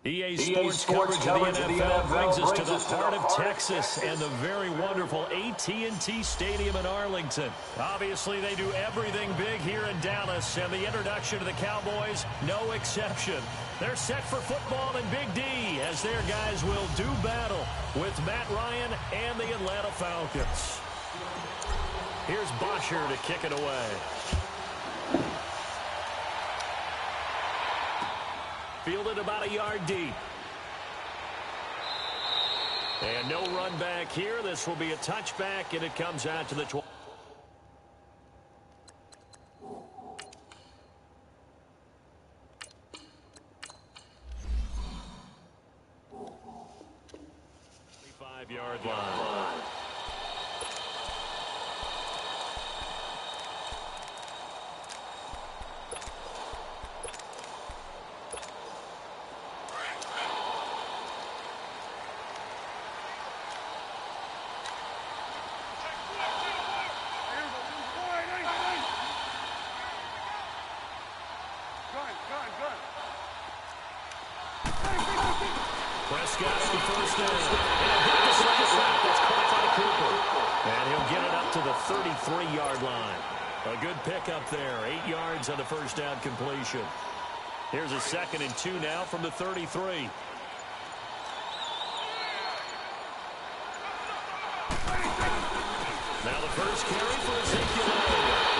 EA Sports coverage of the NFL brings us to the heart of Texas and the very wonderful AT&T Stadium in Arlington. Obviously, they do everything big here in Dallas, and the introduction to the Cowboys, no exception. They're set for football in Big D as their guys will do battle with Matt Ryan and the Atlanta Falcons. Here's Bosher to kick it away. Fielded about a yard deep. And no run back here. This will be a touchback, and it comes out to the 12. Yard line. Prescott on first down. That's caught by Cooper. And he'll get it up to the 33-yard line. A good pickup there. 8 yards on the first down completion. Here's a 2nd and 2 now from the 33. Now the first carry for Ezekiel.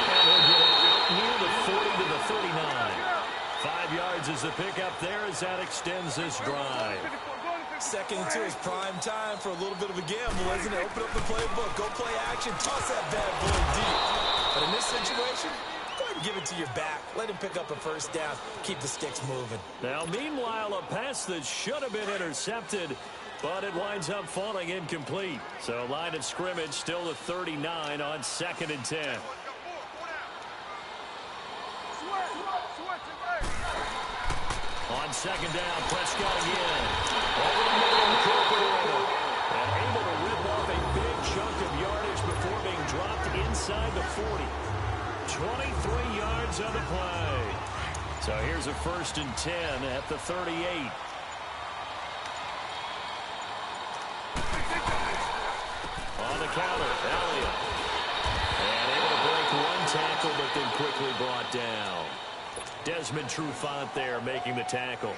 And he'll get it out near the 40 to the 39. 5 yards is the pickup there as that extends this drive. 2nd and 2 is prime time for a little bit of a gamble, isn't it? Open up the playbook, go play action, toss that bad boy deep. But in this situation, go ahead and give it to your back. Let him pick up a first down, keep the sticks moving. Now, meanwhile, a pass that should have been intercepted, but it winds up falling incomplete. So line of scrimmage still the 39 on 2nd and 10. On 2nd down, Prescott again. Over the middle, Cooper. And able to rip off a big chunk of yardage before being dropped inside the 40. 23 yards on the play. So here's a 1st and 10 at the 38. On the counter, Elliott. And able to break one tackle, but then quickly brought down. Desmond Trufant there making the tackle.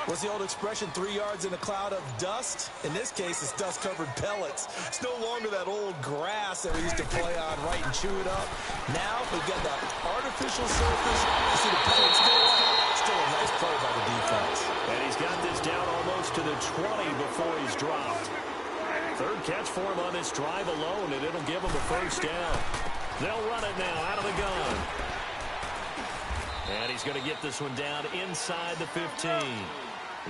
What's the old expression, 3 yards in a cloud of dust? In this case, it's dust-covered pellets. It's no longer that old grass that we used to play on, right, and chew it up. Now we've got that artificial surface. You see the pellets go up. Still a nice play by the defense. And he's got this down almost to the 20 before he's dropped. 3rd catch for him on this drive alone, and it'll give him a first down. They'll run it now out of the gun. And he's going to get this one down inside the 15.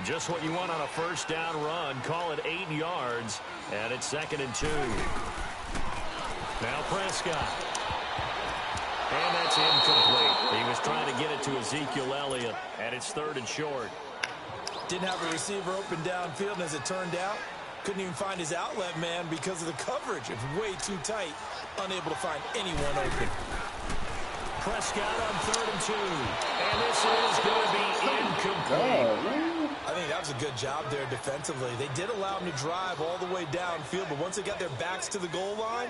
Just what you want on a first down run. Call it 8 yards. And it's 2nd and 2. Now Prescott. And that's incomplete. He was trying to get it to Ezekiel Elliott. And it's 3rd and short. Didn't have a receiver open downfield, and as it turned out, couldn't even find his outlet man because of the coverage. It was way too tight. Unable to find anyone open. Prescott on 3rd and 2. And this is going to be incomplete. I think that was a good job there defensively. They did allow him to drive all the way downfield, but once they got their backs to the goal line,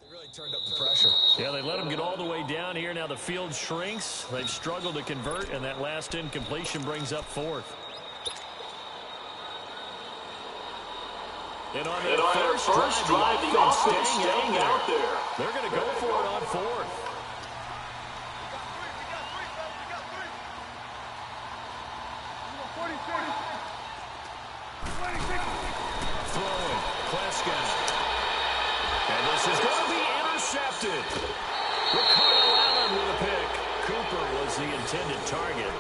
they really turned up the pressure. Yeah, they let him get all the way down here. Now the field shrinks. They've struggled to convert, and that last incompletion brings up 4th. And on their first drive, the offense staying out there. They're going to go for it on 4th. Throwing, Prescott. And this is going to be intercepted. Ricardo Allen with a pick. Cooper was the intended target.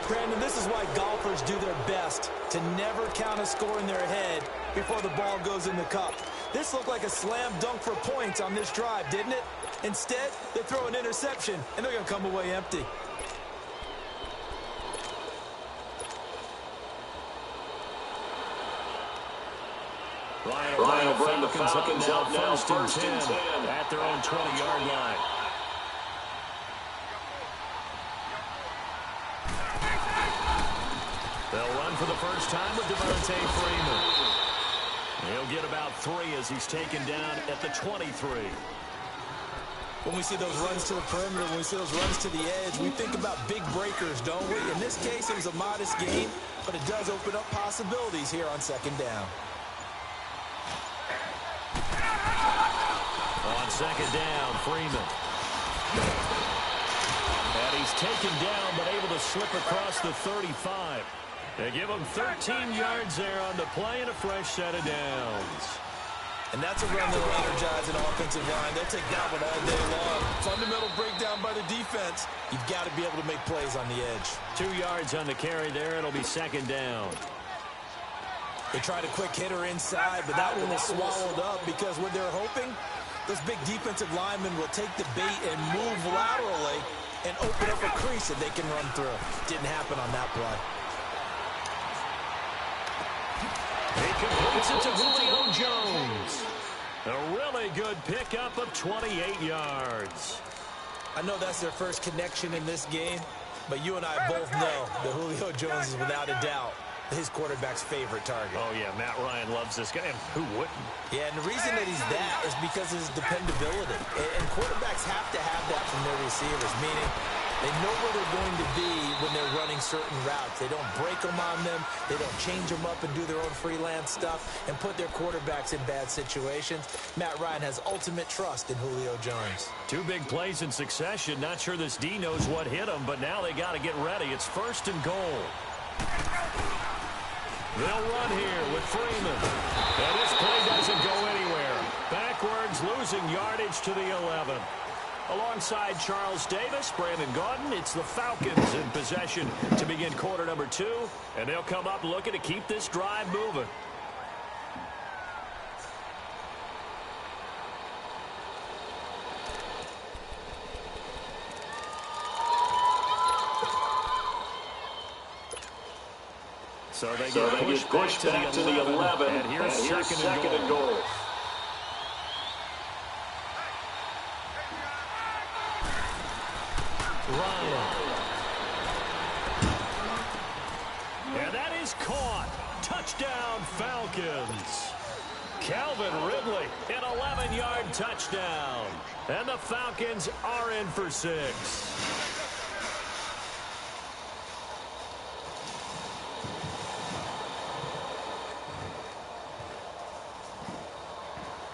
Brandon, this is why golfers do their best to never count a score in their head before the ball goes in the cup. This looked like a slam dunk for points on this drive, didn't it? Instead, they throw an interception, and they're going to come away empty. Ryan will bring the Falcons up now, 1st and 10 at their own 20-yard line. They'll run for the first time with Devontae Freeman. He'll get about 3 as he's taken down at the 23. When we see those runs to the perimeter, when we see those runs to the edge, we think about big breakers, don't we? In this case, it was a modest gain, but it does open up possibilities here on second down. On second down, Freeman. And he's taken down, but able to slip across the 35. They give him 13 yards there on the play and a fresh set of downs. And that's a run that will energize an offensive line. They'll take that one all day long. Fundamental breakdown by the defense. You've got to be able to make plays on the edge. 2 yards on the carry there. It'll be second down. They tried a quick hitter inside, but that one was swallowed up because what they're hoping, those big defensive linemen will take the bait and move laterally and open up a crease that they can run through. Didn't happen on that play. He completes it to Julio Jones. A really good pickup of 28 yards. I know that's their first connection in this game, but you and I both know that Julio Jones is without a doubt his quarterback's favorite target. Oh, yeah, Matt Ryan loves this guy. And who wouldn't? Yeah, and the reason that he's that is because of his dependability. And quarterbacks have to have that from their receivers, meaning they know where they're going to be when they're running certain routes. They don't break them on them. They don't change them up and do their own freelance stuff and put their quarterbacks in bad situations. Matt Ryan has ultimate trust in Julio Jones. 2 big plays in succession. Not sure this D knows what hit him, but now they got to get ready. It's first and goal. They'll run here with Freeman. And this play doesn't go anywhere. Backwards, losing yardage to the 11. Alongside Charles Davis, Brandon Gaudin, it's the Falcons in possession to begin quarter number 2. And they'll come up looking to keep this drive moving. So they get pushed back to the 11. And here's second and goal. Ryan. And that is caught. Touchdown, Falcons. Calvin Ridley, an 11-yard touchdown. And the Falcons are in for 6.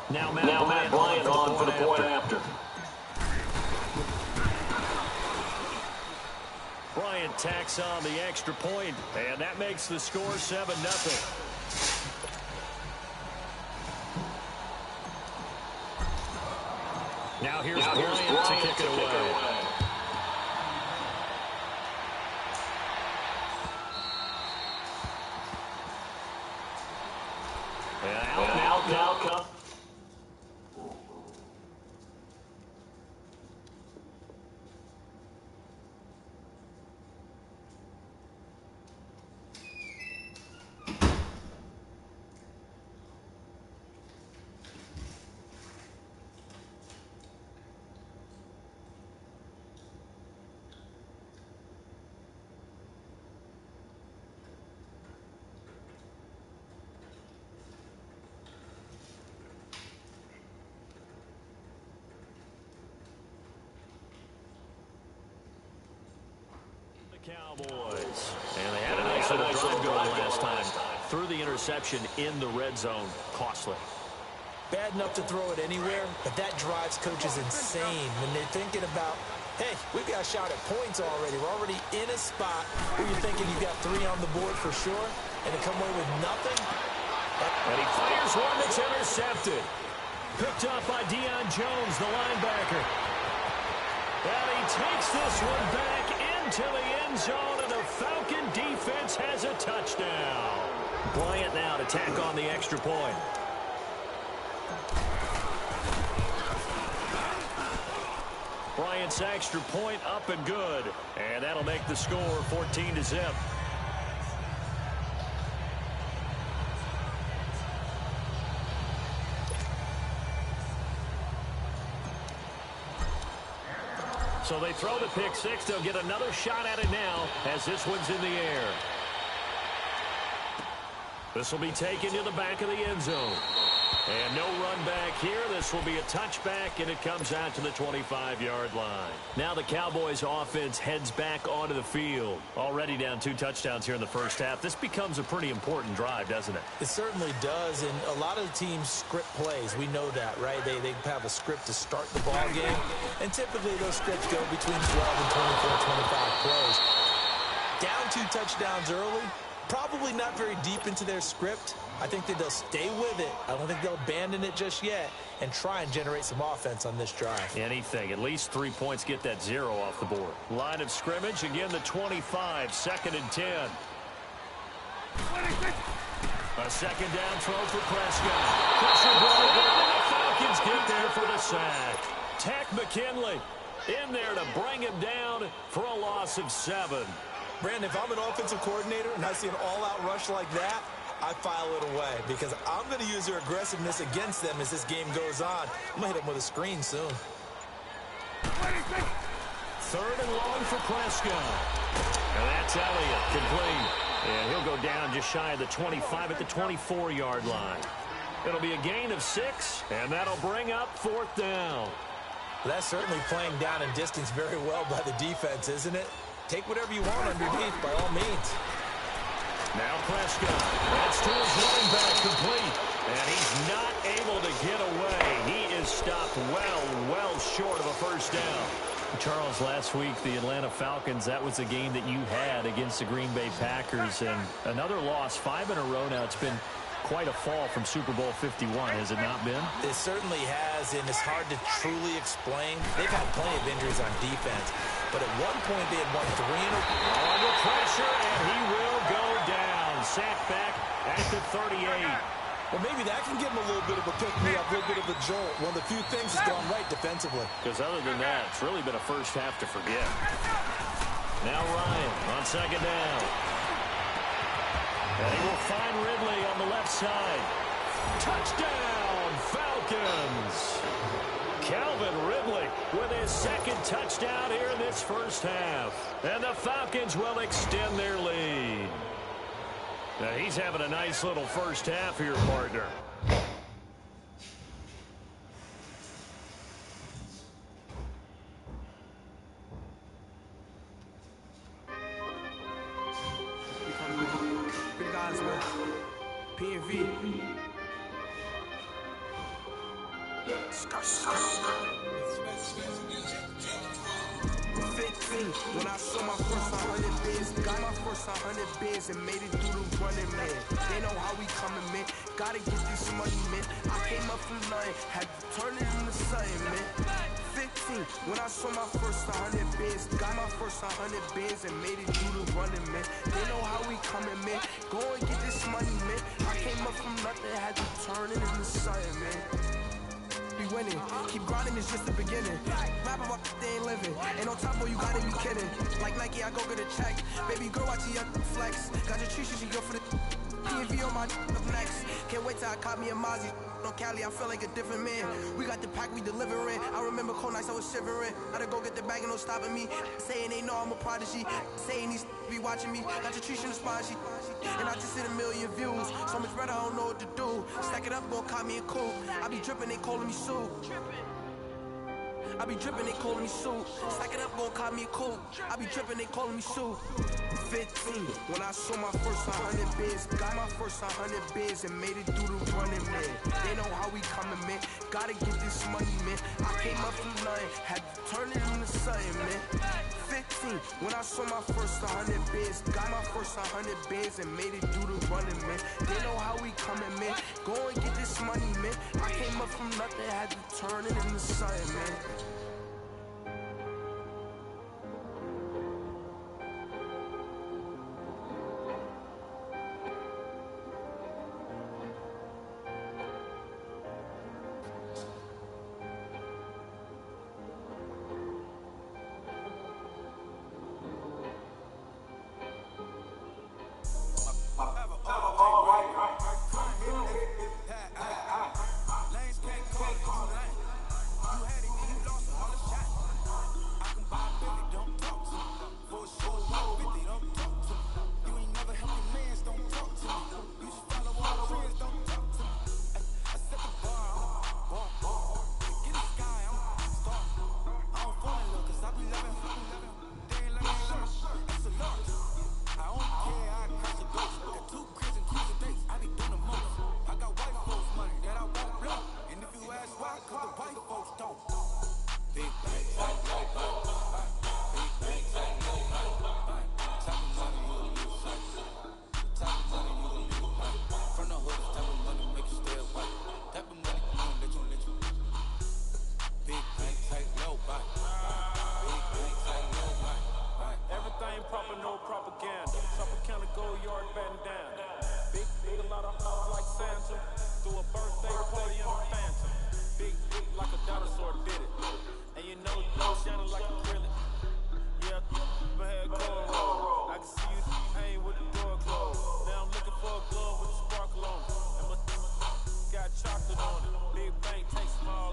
Now Matt Bryant on for the point after. Bryant tacks on the extra point, and that makes the score 7-0. Now here's Bryant to kick it away. And out comes. Cowboys. And they had a nice little drive going last time. Threw the interception in the red zone. Costly. Bad enough to throw it anywhere, but that drives coaches insane when they're thinking about, hey, we've got a shot at points already. We're already in a spot where you're thinking you've got 3 on the board for sure, and to come away with nothing. And he fires one that's intercepted. Picked up by Deion Jones, the linebacker. And he takes this one back into the end zone, and the Falcon defense has a touchdown. Bryant now to tack on the extra point. Bryant's extra point up and good, and that'll make the score 14-0. So they throw the pick 6. They'll get another shot at it now as this one's in the air. This will be taken to the back of the end zone. And no run back here. This will be a touchback, and it comes out to the 25-yard line. Now the Cowboys offense heads back onto the field. Already down 2 touchdowns here in the first half. This becomes a pretty important drive, doesn't it? It certainly does, and a lot of the teams script plays. We know that, right? They have a script to start the ball game, and typically those scripts go between 12 and 24, 25 plays. Down 2 touchdowns early, probably not very deep into their script. I think that they'll stay with it. I don't think they'll abandon it just yet and try and generate some offense on this drive. Anything. At least 3 points, get that 0 off the board. Line of scrimmage, again the 25, 2nd and 10. A 2nd down throw for Prescott. Pressure brought in, and the Falcons get there for the sack. Tack McKinley in there to bring him down for a loss of 7. Brandon, if I'm an offensive coordinator and I see an all-out rush like that, I file it away because I'm going to use their aggressiveness against them as this game goes on. I'm going to hit them with a screen soon. 3rd and long for Prescott. And that's Elliott, complete. And he'll go down just shy of the 25 at the 24-yard line. It'll be a gain of 6, and that'll bring up 4th down. Well, that's certainly playing down and distance very well by the defense, isn't it? Take whatever you want underneath, by all means. Now Prescott. That's to his running back, complete. And he's not able to get away. He is stopped well short of a 1st down. Charles, last week, the Atlanta Falcons, that was a game that you had against the Green Bay Packers. And another loss, 5 in a row now. It's been quite a fall from Super Bowl 51, has it not been? It certainly has, and it's hard to truly explain. They've had plenty of injuries on defense, but at one point they had won 3 in a row. Under pressure, and he will go down. Sacked back at the 38. Well, maybe that can give him a little bit of a pick-me-up, a little bit of a jolt. One of the few things that's gone right defensively. Because other than that, it's really been a first half to forget. Now Ryan on 2nd down. And he will find Ridley on the left side. Touchdown, Falcons! Calvin Ridley with his 2nd touchdown here in this first half. And the Falcons will extend their lead. Now he's having a nice little first half here, partner. P&V. When I saw my first 100 bids, got my first 100 bids and made it through the running, man. They know how we coming, man. Gotta get this money, man. I came up from nothing, had to turn it into something, man. 15, when I saw my first 100 bids, got my first 100 bids and made it through the running, man. They know how we coming, man. Go and get this money, man. I came up from nothing, had to turn it into something, man. Winning. Keep grinding, it's just the beginning. Rap about they ain't living. Ain't no top boy, you gotta be kidding. Like Nike, I go get a check. Baby girl, watch your flex. Got your tree, she go for the P&V on my up next. Can't wait till I caught me a Mozzie. On Cali, I feel like a different man. We got the pack, we delivering. I remember cold nights, I was shivering. Gotta go get the bag and no stopping me. Saying they know I'm a prodigy. Saying these be watching me. Got your tree, in the spot, and I just hit 1 million views. So much better, I don't know what to do. Stack it up, gon' call me a cool. I be dripping, they calling me Sue. I be dripping, they calling me Sue. Stack it up, gon' call me a cool. I be dripping, they calling me Sue. 15, when I saw my first 100 bids, got my first 100 bids and made it through the running, man. They know how we coming, man. Gotta get this money, man. I came up from nothing, had to turn it into something, man. 15, when I saw my first 100 bids, got my first 100 bids and made it through the running, man. They know how we coming, man. Go and get this money, man. I came up from nothing, had to turn it into something, man. cornrows. I can see you hang with the door closed. Now I'm looking for a glove with a sparkle on it. And my got chocolate on it. Big bank, take small.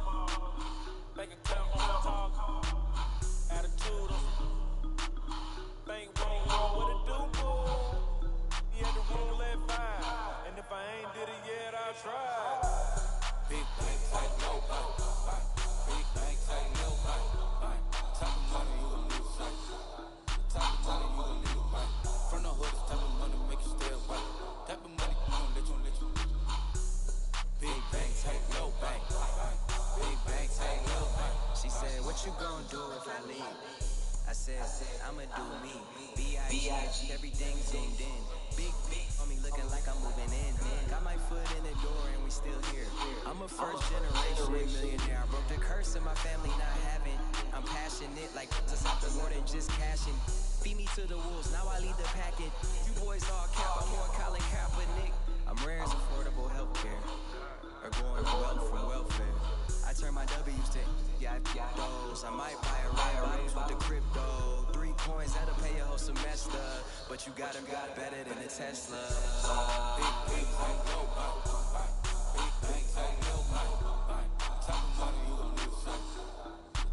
Bank account on the top. Attitude on bank roll, what it do, boo? He had to roll at 5. And if I ain't did it yet, I'll try. Big bank, take no bank. Big bank, take no bank. Type of money you gon' need a sight. The type of money you gon' need a bank. From the hood, type of money make you stay away. Type of money you gon' let you. Big bank, take no bank. Big bank, take no bank. She said, what you gon' do if I leave? I said, I'ma do me. B.I.G. Everything zoomed in. Big on me looking like I'm moving in. Got my foot in the door and we still here. I'm a first generation millionaire. I broke the curse of my family not having. I'm passionate like this after more than just cashing. Feed me to the wolves, now I lead the packet. You boys all cap, I'm more Colin Kaepernick. I'm rare as affordable healthcare. Or going to wealth from welfare. I turn my W's to those. I might buy a red bottles with the crypto. 3 coins that'll pay your whole semester. But you got better than a Tesla. Big bank, no bank. Big bank, take no bank. Type of money you gon' need a sight.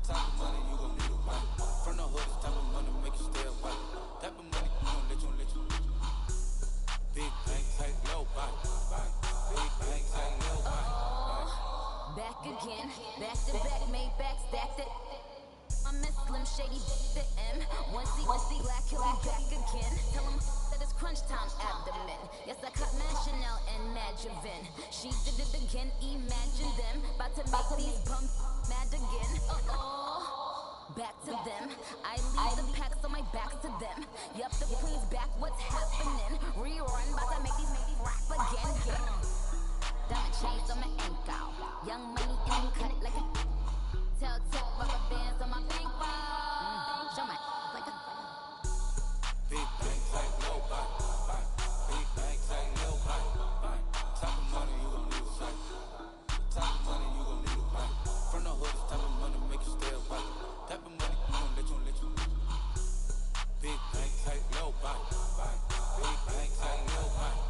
Type of money you gon' need a bank. From the hood, type of money make you stay away. Type of money you gon' let you. Big bank, take no bank. Big bank, take no bank. Back again, back to back, made back, stacked it. I'm Miss Slim Shady, the M. Once he black, he'll be back again. Tell him that it's crunch time abdomen. Yes, I cut Mad Chanel and Mad Javin. She did it again, imagine them. About to make these bums mad again. Back to them. I leave the packs on my back to them. Yup, the queen's back, what's happening? Rerun, about to make these rap again. Diamond chains on my ankle. Young money in cut it like a telltale rubber bands on my bankroll. Show my like a big bank, take no bank. Big bank, take no bank. Type of money you gon' need a sight. Type of money you gon' need a bank. From the hood, type of money make you stay away. Type of money you gon' let you. Big bank, take no bank. Big bank, take no bank.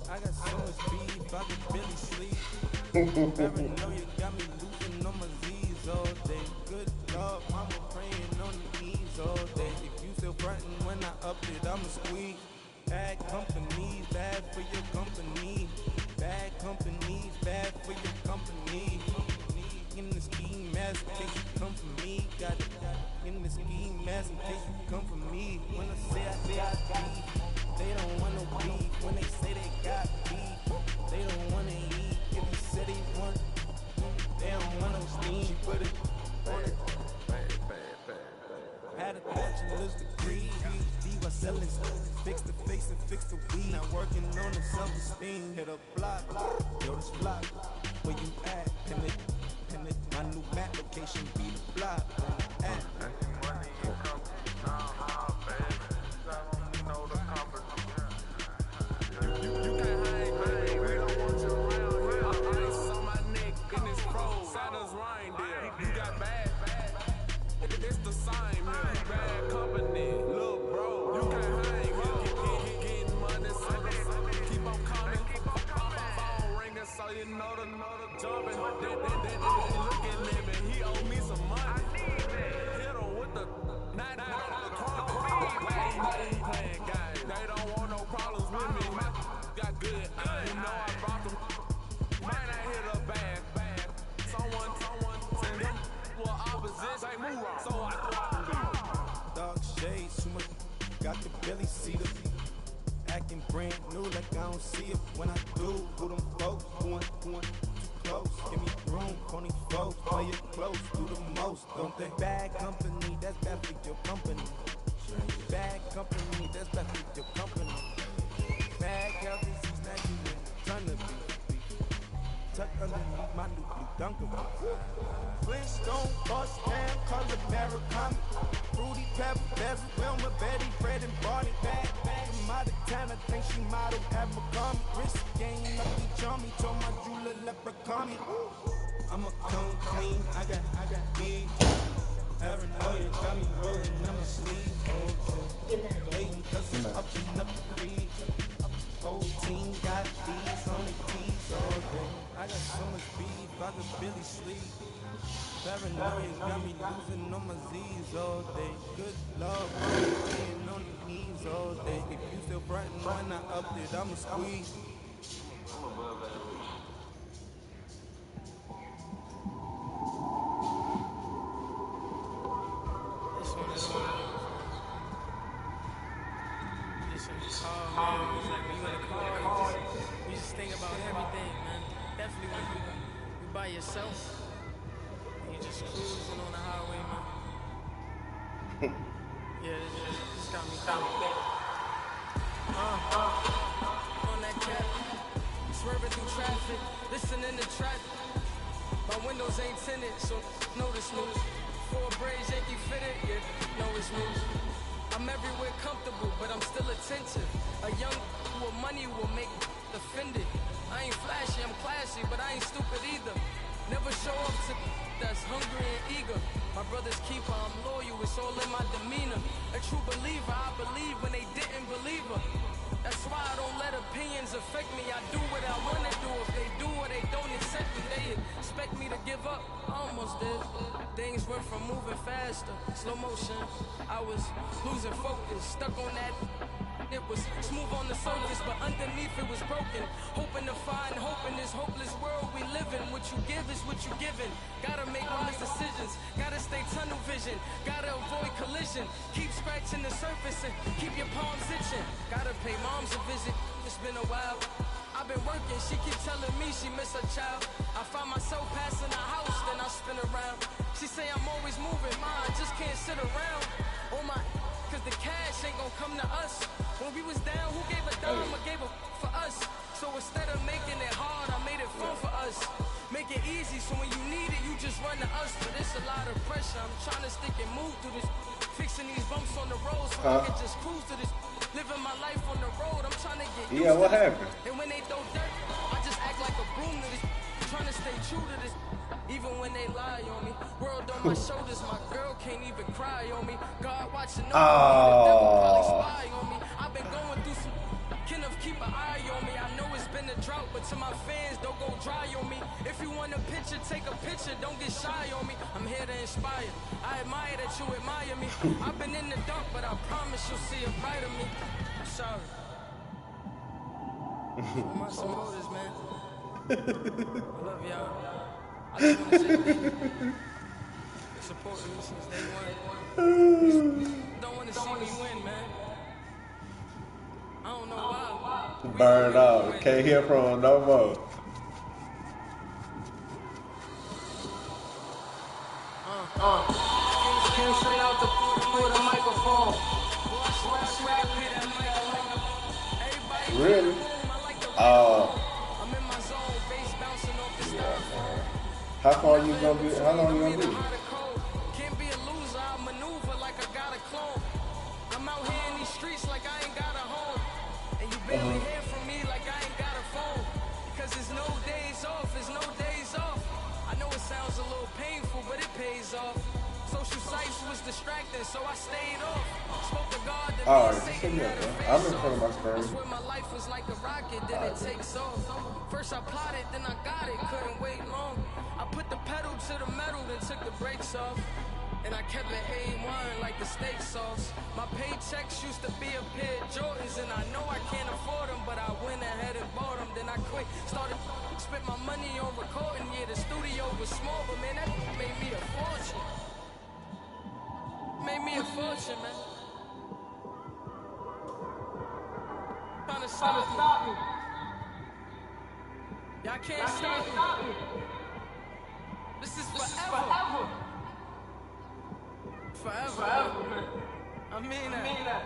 I got so much beef, I could barely sleep. Paranoia got me losing on my Z's all day. Good Lord, mama praying on the knees all day. If you still frontin' when I up it, I'ma squeeze. Bad companies, bad for your company. Bad companies, bad for your company. In the ski mask, in case you come for me. Got it in the ski mask, in case you come for me. When I say I got beef, they don't want no beef. When they say they got beef, they don't want to eat. If you say they want, they don't want no steam. She put it on it. Had a bachelor's degree, PhD while selling fix the face and fix the weed. Now working on the self-esteem. Hit a block, yo, this block. Where you at? Pin it. My new map location be the block. Got the belly seater, acting brand new like I don't see it. When I do, who them folks going too close? Give me room, pony folks, play it close, do the most, don't they? Bad company, that's bad for your company. Bad company, that's bad for your company. Bad girl, this is not you in ton of beef. Tuck underneath my new blue Dunker. Flintstone bust down, call Americana. Fruity pepper, bezel, Wilma, Betty, Fred, and Barney. Bad from out of town, I think she modeled at McCarmy. Wrist game, lucky chummy, told my jeweler leprechaun me. I'm a cone queen, I got big. Paranoia got me rolling, I'm a sleep. Waiting cause I'm up and up the creek. Whole team got these on the keys all day. I got so much beef, I could barely sleep. Paranoia got me losing on my Z's all day. Good love, I'm on the knees all day. If you still frontin' when I upped it, I'ma squeeze. You just think about everything, man. Definitely when you by yourself, you just cruising on the highway, man. Yeah, this got me thinking. On that cap, swerving through traffic, listening to track. My windows ain't tinted, so notice me. 4 braids, Yankee fitted, yeah, know it's me. I'm everywhere comfortable, but I'm still attentive. A young with money will make offended. I ain't flashy, I'm classy, but I ain't stupid either. Never show up to that's hungry and eager. My brother's keeper, I'm loyal, it's all in my demeanor. A true believer, I believe when they didn't believe her. That's why I don't let opinions affect me. I do what I wanna do. If they do or they don't accept me, they expect me to give up. I almost did. Things went from moving faster, slow motion. I was losing focus, stuck on that. It was smooth on the surface, but underneath it was broken. Hoping to find hope in this hopeless world we live in. What you give is what you given. Gotta make honest decisions. Gotta stay tunnel vision. Gotta avoid collision. Keep scratching the surface and keep your palms itching. Gotta pay moms a visit. It's been a while. I've been working. She keep telling me she miss her child. I find myself passing the house, then I spin around. She say I'm always moving. I just can't sit around. Oh my. Cause the cash ain't gonna come to us. When we was down, who gave a dime or gave a for us? So instead of making it hard, I made it fun for us. Make it easy, so when you need it, you just run to us. But it's a lot of pressure, I'm trying to stick and move through this. Fixing these bumps on the road so I can just cruise to this. Living my life on the road, I'm trying to get used what to happened? this. And when they throw dirt, I just act like a broom to this. Trying to stay true to this. Even when they lie on me, world on my shoulders, my girl can't even cry on me. God watching over me, the devil probably spy on me. I've been going through some, can of keep an eye on me. I know it's been a drought, but to my fans, don't go dry on me. If you want a picture, take a picture, don't get shy on me. I'm here to inspire, I admire that you admire me. I've been in the dark, but I promise you'll see a brighter me. I'm sorry. For my supporters, man. I love y'all. I just want to say thank you. They supported me since day one. Don't want to see me win, man. I don't know why. Burned out. Can't hear from him no more. Can't stay out the microphone. Really? I'm in my zone, bass bouncing off the styrofoam. How long you gonna be? Can't be a loser, I maneuver like I got a clone. I'm out here in these streets like I ain't got a home. And you barely hear from me like I ain't got a phone. Because there's no days off, there's no days off. I know it sounds a little painful, but it pays off. Social sites was distracting, so I stayed off. Spoke to God, the man Satan had a face I'm in front of my screen. I swear my life was like a rocket, then it takes off. First I plotted, then I got it, couldn't wait long. I put the pedal to the metal, then took the brakes off. And I kept it A1 like the steak sauce. My paychecks used to be a pair of Jordans, and I know I can't afford them, but I went ahead and bought them. Then I quit, started spent my money on recording. Yeah, the studio was small, but man, that made me a fortune. Made me a fortune, man. Trying to stop me. Y'all can't stop me. This is forever. Forever, man. I mean that.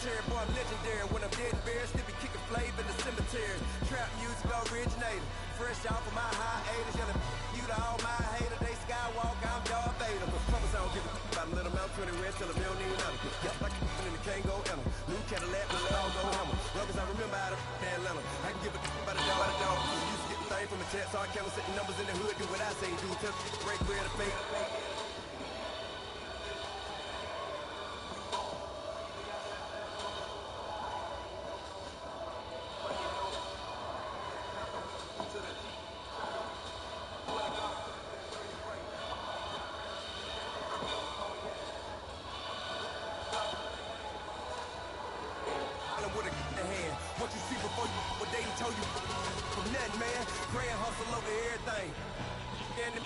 cemetery, boy, I'm legendary. When I'm dead and buried, still be kicking flavor in the cemetery. Trap music originator, fresh off of my hiatus. Yelling you to all my haters, they skywalk, I'm Darth Vader. Promise I don't give a about a little mouth, 20 reds till a million even under. Yep, like in the Kango Emma. New Cadillac, but let all go hammer. Long as I remember how to Atlanta. I can give a about a dog. Used to get the thing from a chat, so I count setting numbers in the hood, do what I say, do. Tell break bread to fake. What you see before you, what they told you from nothing, man. Grand hustle over everything. And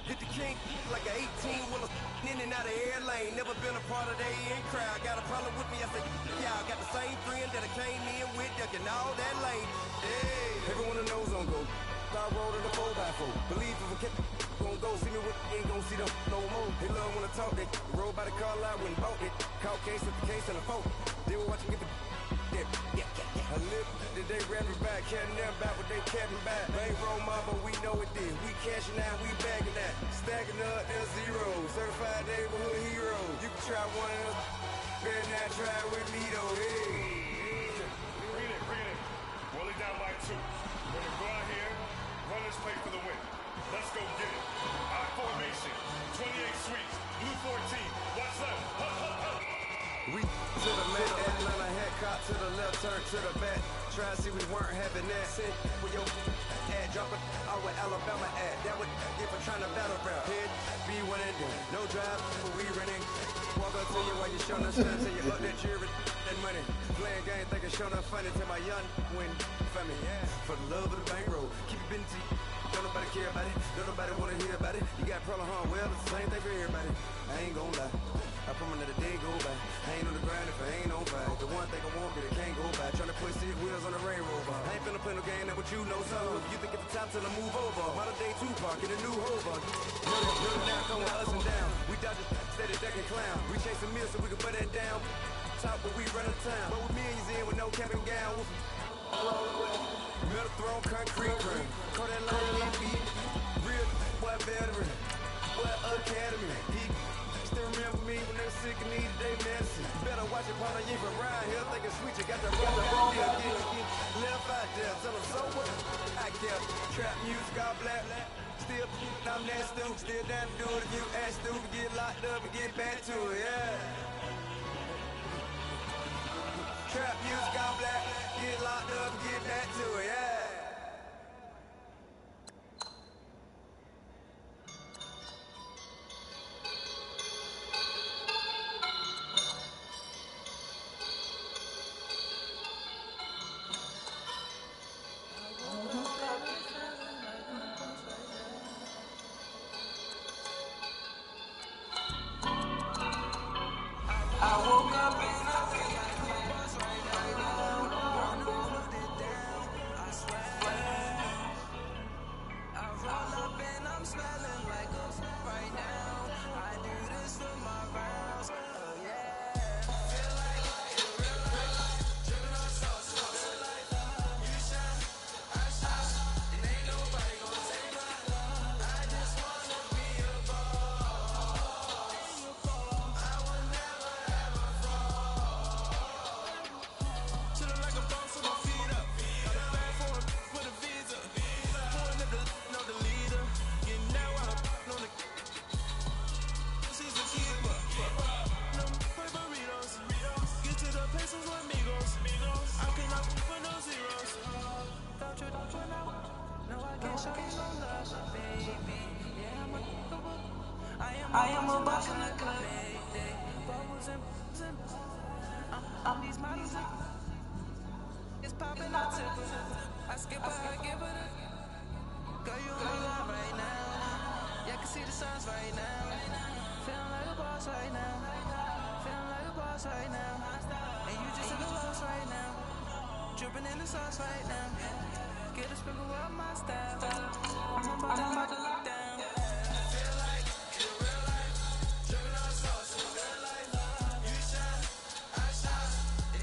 hit the king like an 18-wheeler in and out of air lane. Never been a part of the in crowd. Got a problem with me, I say, y'all got the same friend that I came in with, ducking all that lane. Hey, everyone that knows on go. I rolled in a 4x4. Believe if we kept gon' go, see me with ain't gon' see them no more. They love when I talk, they roll by the car lot when bought it. Caught case at the case and a phone. They were watching get the I live today, rapping back, catting them back what they capping back. Bankroll mama, we know it did. We cashing out, we bagging that. Stacking up, they're zero. Certified neighborhood hero. You can try one of them, better not try with me though. Hey. Bring it. Roll it down by 2. We're gonna go out here, run this play for the win. Let's go get it. I formation, 28 sweeps, blue 14. What's left? We to the man, Atlanta head caught to the left, turn to the back. Try to see we weren't having that. Sit with your ad, drop it out with Alabama ad. That would get for trying to battle rap. Head, be one and done. No drive, but we running. Walk up to you while you showing us stuff till you up that jury and money. Playing game, thinking showing up funny till my young win for me. Yeah. For the love of the bankroll, keep it busy. Don't nobody care about it. Don't nobody wanna hear about it. You got problem, huh? Well, it's the same thing for everybody. I ain't gon' lie. I promise that a day go by. I ain't on the grind if I ain't on fire. The one thing I want, but it can't go by. Tryna put 6 wheels on the railroad. I ain't finna play no game that what you know. So if you think at the top till I move over. Modern day Tupac in a new Hova. None now come with us and down. We dodge the steady deck and clown. We chasing meals so we can put that down. Top but we run out of time. But with millions in with no cap and gown. Metal throne, concrete cream. Call that line beat. Real boy veteran. Boy academy. Still remember me when they sick and needed they medicine. Better watch it while I ain't from around here. Thinking sweet, you got the wrong idea. Get left out there. Tell them so what? I kept trap music all black. Still, I'm that stupid. Still down to do it if you act stupid. Get locked up and get back to it, yeah. Trap music all black. Get locked up and get back to it, yeah. I woke up and I feel like a boss right now. Wanna hold it down, I swear. I roll up and I'm smelling like a right now. I do this for my rounds, oh yeah. Feel like in real life, dripping on sauce in real life. You shine, I shine, and ain't nobody gonna take my love. I just wanna be a boss. I would never ever chillin' like a boss with my feet up. Got a bag for him with a visa. Pulling up know the leader. Getting that while I'm on the. She's a keeper. No burritos. Get to the pesos with amigos. I cannot for no zeros. Don't you know? No, I can't show you no love, baby. Yeah, I am a boss in the club. Bubbles and I'm these models and it's popping out tippers. I skip her, I give her the girl, you on my line right now. Yeah, I can see the signs right now. Feeling like a boss right now. Feeling like a boss right now. And you just in the loss right now. Dripping in the sauce right now. Get a sprinkle of my style. I'm about to lock down. Feel like in real life, dripping on sauce in real life. You shine, I shine, and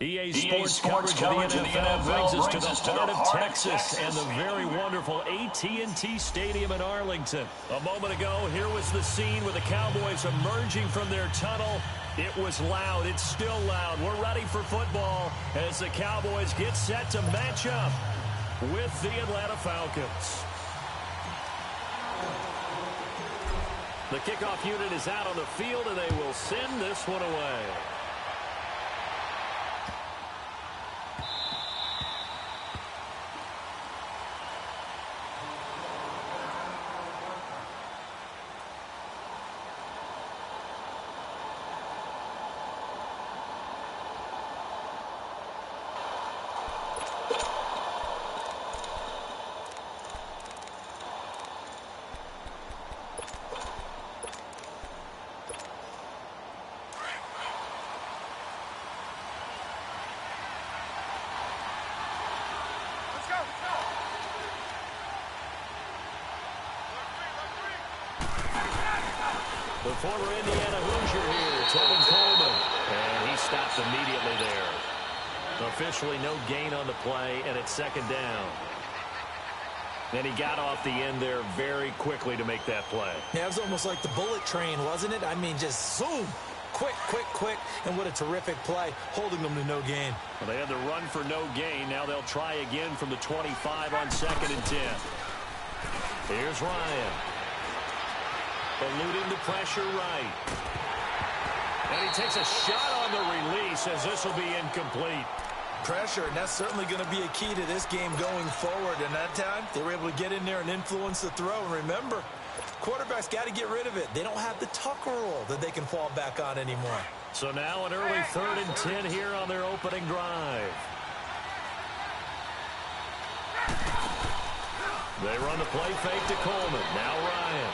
EA Sports coverage of the NFL brings us to the heart of Texas and the very wonderful AT&T Stadium in Arlington. A moment ago, here was the scene with the Cowboys emerging from their tunnel. It was loud. It's still loud. We're ready for football as the Cowboys get set to match up with the Atlanta Falcons. The kickoff unit is out on the field, and they will send this one away. The former Indiana Hoosier here, Tevin Coleman, and he stopped immediately there. Officially no gain on the play, and it's second down. And he got off the end there very quickly to make that play. Yeah, it was almost like the bullet train, wasn't it? I mean, just zoom. Quick, quick, quick. And what a terrific play, holding them to no gain. Well, they had the run for no gain. Now they'll try again from the 25 on 2nd and 10. Here's Ryan. Eluding the pressure right. And he takes a shot on the release as this will be incomplete. Pressure, and that's certainly going to be a key to this game going forward. And that time, they were able to get in there and influence the throw. And remember, quarterbacks got to get rid of it. They don't have the Tucker rule that they can fall back on anymore. So now an early 3rd and 10 here on their opening drive. They run the play fake to Coleman. Now Ryan.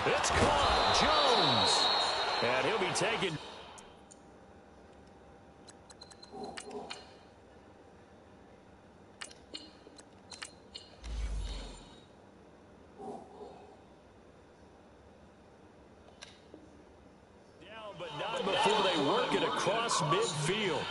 It's caught. Jones. And he'll be taken. Down, but not before they work it across midfield.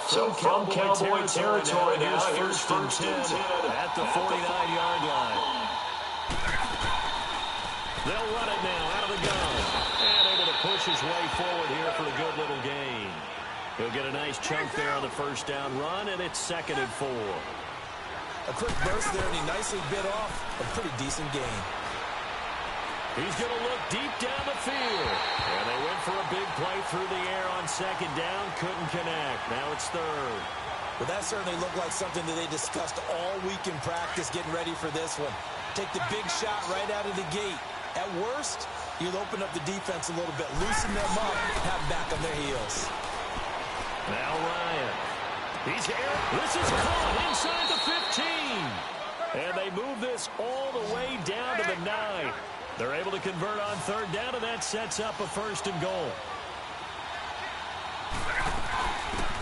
So from Cowboy territory now, here's 1st and 10 at the 49-yard line. They'll run it now out of the gun. And able to push his way forward here for a good little gain. He'll get a nice chunk there on the 1st down run, and it's 2nd and 4. A quick burst there, and he nicely bit off a pretty decent gain. He's going to look deep down the field. And they went for a big play through the air on 2nd down. Couldn't connect. Now it's 3rd. Well, that certainly looked like something that they discussed all week in practice getting ready for this one. Take the big shot right out of the gate. At worst, you'll open up the defense a little bit, loosen them up, have back on their heels. Now Ryan. He's here. This is caught inside the 15. And they move this all the way down to the 9. They're able to convert on 3rd down, and that sets up a 1st and goal.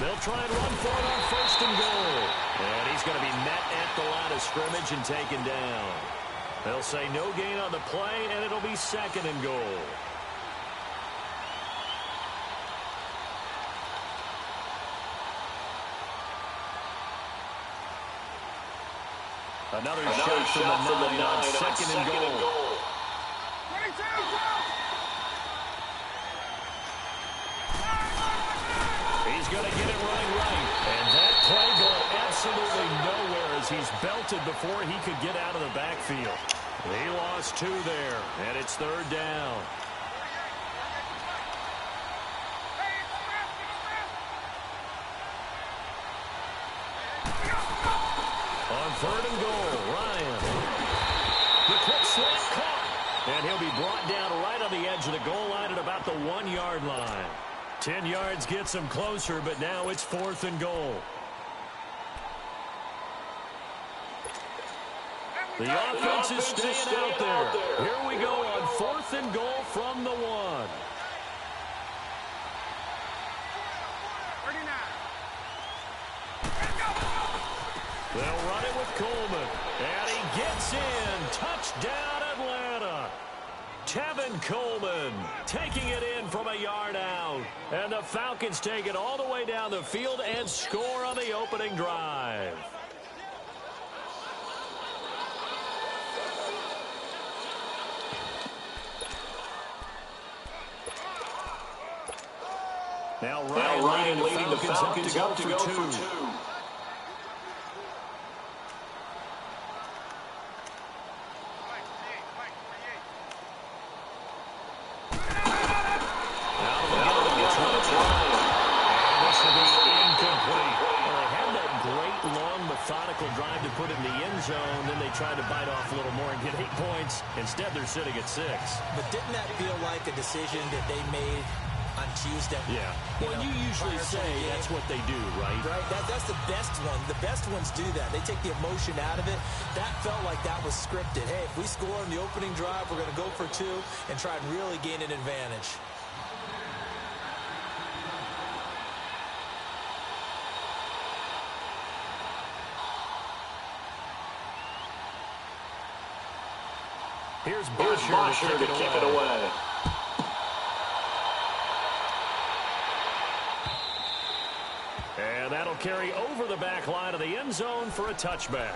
They'll try and run for it on 1st and goal. And he's going to be met at the line of scrimmage and taken down. They'll say no gain on the play, and it'll be 2nd and goal. Another shot from the 9 on 2nd and goal. He's going to get it running right. And that play going absolutely nowhere as he's belted before he could get out of the backfield. He lost 2 there, and it's 3rd down. On 3rd and goal, Ryan. The quick slant caught. And he'll be brought down right on the edge of the goal line at about the 1-yard line. 10 yards gets him closer, but now it's 4th and goal. The offense is staying out there. Here we go on 4th and goal from the 1. They'll run it with Coleman. And he gets in. Touchdown, Atlanta. Tevin Coleman taking it in from a yard out. And the Falcons take it all the way down the field and score on the opening drive. Now Ryan leading the Falcons up to go for two. Methodical drive to put in the end zone. Then they tried to bite off a little more and get 8 points. Instead, they're sitting at 6. But didn't that feel like a decision that they made on Tuesday? Yeah. Well, you usually say that's what they do, right? Right. That's the best one. The best ones do that. They take the emotion out of it. That felt like that was scripted. Hey, if we score on the opening drive, we're going to go for 2 and try and really gain an advantage. Here's Bosher to kick it away. And that'll carry over the back line of the end zone for a touchback.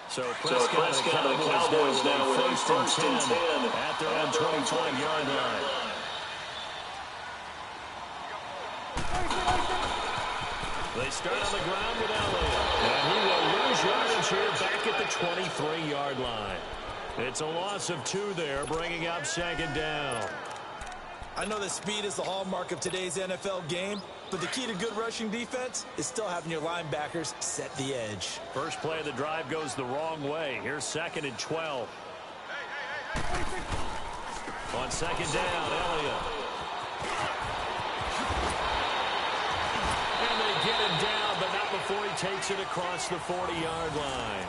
So Prescott and the Cowboys now with a first and 10 at their own 25-yard line. They start on the ground with Elliott. And he will lose yardage here back at the 23-yard line. It's a loss of 2 there, bringing up second down. I know that speed is the hallmark of today's NFL game, but the key to good rushing defense is still having your linebackers set the edge. First play of the drive goes the wrong way. Here's 2nd and 12. On second down, Elliott. And they get him down, but not before he takes it across the 40-yard line.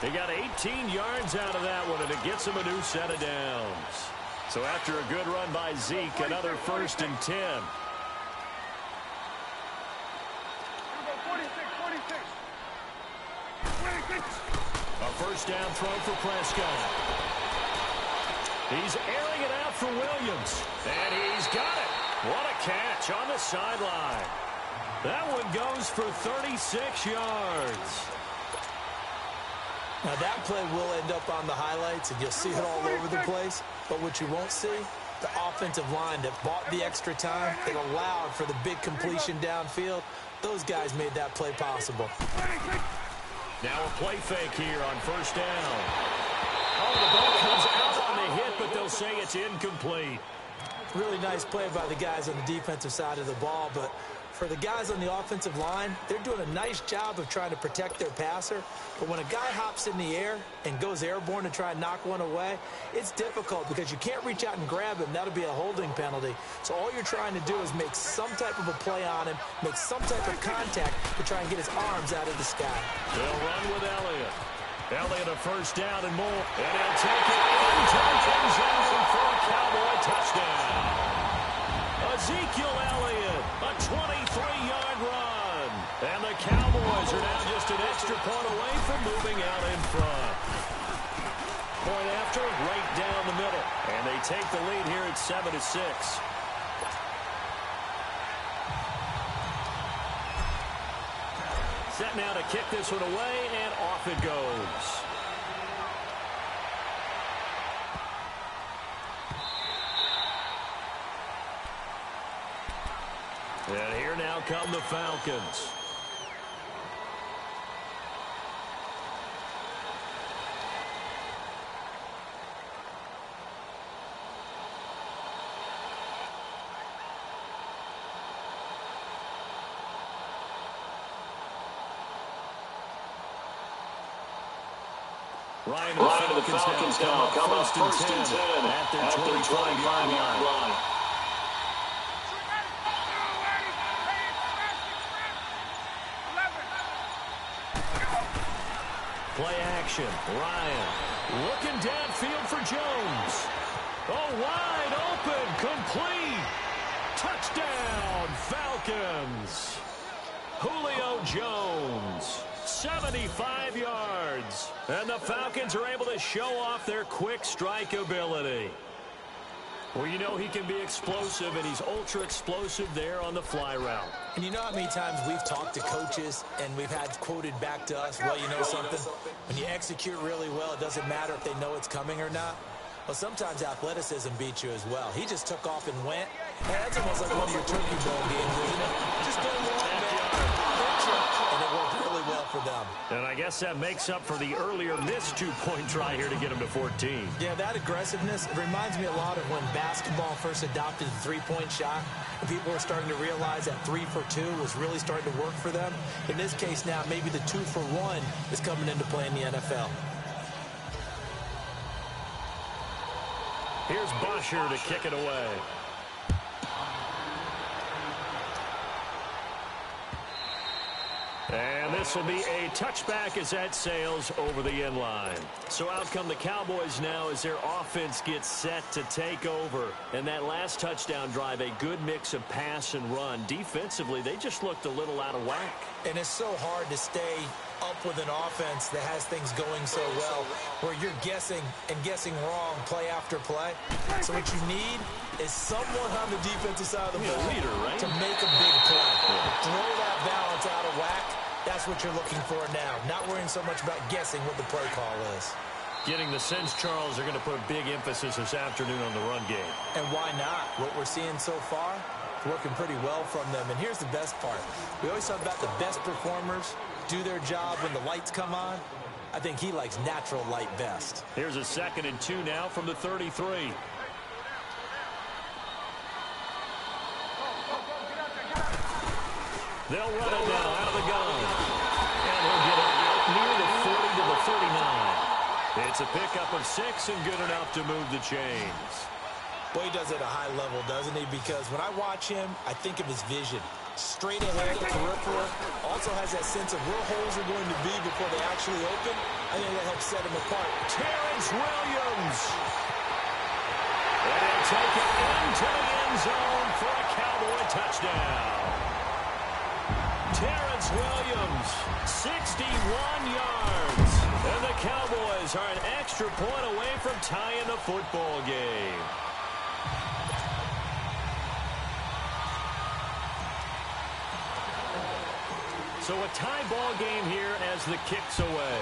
They got 18 yards out of that one, and it gets him a new set of downs. So after a good run by Zeke, another 1st and 10. A first down throw for Prescott. He's airing it out for Williams. And he's got it. What a catch on the sideline. That one goes for 36 yards. Now that play will end up on the highlights, and you'll see it all over the place. But what you won't see, the offensive line that bought the extra time, that allowed for the big completion downfield, those guys made that play possible. Now a play fake here on first down. Oh, the ball comes out on the hit, but they'll say it's incomplete. Really nice play by the guys on the defensive side of the ball, but for the guys on the offensive line, they're doing a nice job of trying to protect their passer. But when a guy hops in the air and goes airborne to try and knock one away, it's difficult because you can't reach out and grab him. That'll be a holding penalty. So all you're trying to do is make some type of a play on him, make some type of contact to try and get his arms out of the sky. They'll run with Elliott. Elliott a first down and more. And he'll take it into the end zone for a Cowboy touchdown. Ezekiel Elliott, a 23-yard run. And the Cowboys are now just an extra point away from moving out in front. Point after, right down the middle. And they take the lead here at 7-6. Set now to kick this one away, and off it goes. And here now come the Falcons. Ryan, the Falcons now come up first and 10 at their 25-yard line. play action. Ryan looking downfield for Jones. Oh, wide open, complete. Touchdown, Falcons. Julio Jones, 75 yards. And the Falcons are able to show off their quick strike ability. Well, you know he can be explosive, and he's ultra-explosive there on the fly route. And you know how many times we've talked to coaches and we've had quoted back to us, well, you know something? When you execute really well, it doesn't matter if they know it's coming or not. Well, sometimes athleticism beats you as well. He just took off and went. And that's almost like one of your turkey bowl games, isn't it? Just go long, man. And it worked really well for them. And I guess that makes up for the earlier missed two-point try here to get him to 14. Yeah, that aggressiveness, it reminds me a lot of when basketball first adopted the three-point shot. And people were starting to realize that 3 for 2 was really starting to work for them. In this case now, maybe the 2 for 1 is coming into play in the NFL. Here's Bosher to kick it away. And this will be a touchback as that sails over the end line. So out come the Cowboys now as their offense gets set to take over. And that last touchdown drive, a good mix of pass and run. Defensively, they just looked a little out of whack. And it's so hard to stay up with an offense that has things going so well, where you're guessing and guessing wrong play after play. So what you need is someone on the defensive side of the ball to make a big play. Throw that balance out of whack. That's what you're looking for now. Not worrying so much about guessing what the play call is. Getting the sense, Charles, are going to put big emphasis this afternoon on the run game. And why not? What we're seeing so far, working pretty well from them. And here's the best part. We always talk about the best performers do their job when the lights come on. I think he likes natural light best. Here's a 2nd and 2 now from the 33. They'll run it now out of the gun. And he'll get it near the 40 to the 39. It's a pickup of 6 and good enough to move the chains. Well, he does it at a high level, doesn't he? Because when I watch him, I think of his vision. Straight ahead, peripheral. Also has that sense of where holes are going to be before they actually open. I think that helps set him apart. Terrence Williams. And he'll take it into the end zone for a Cowboy touchdown. Terrence Williams, 61 yards. And the Cowboys are an extra point away from tying the football game. So a tie ball game here as the kick's away.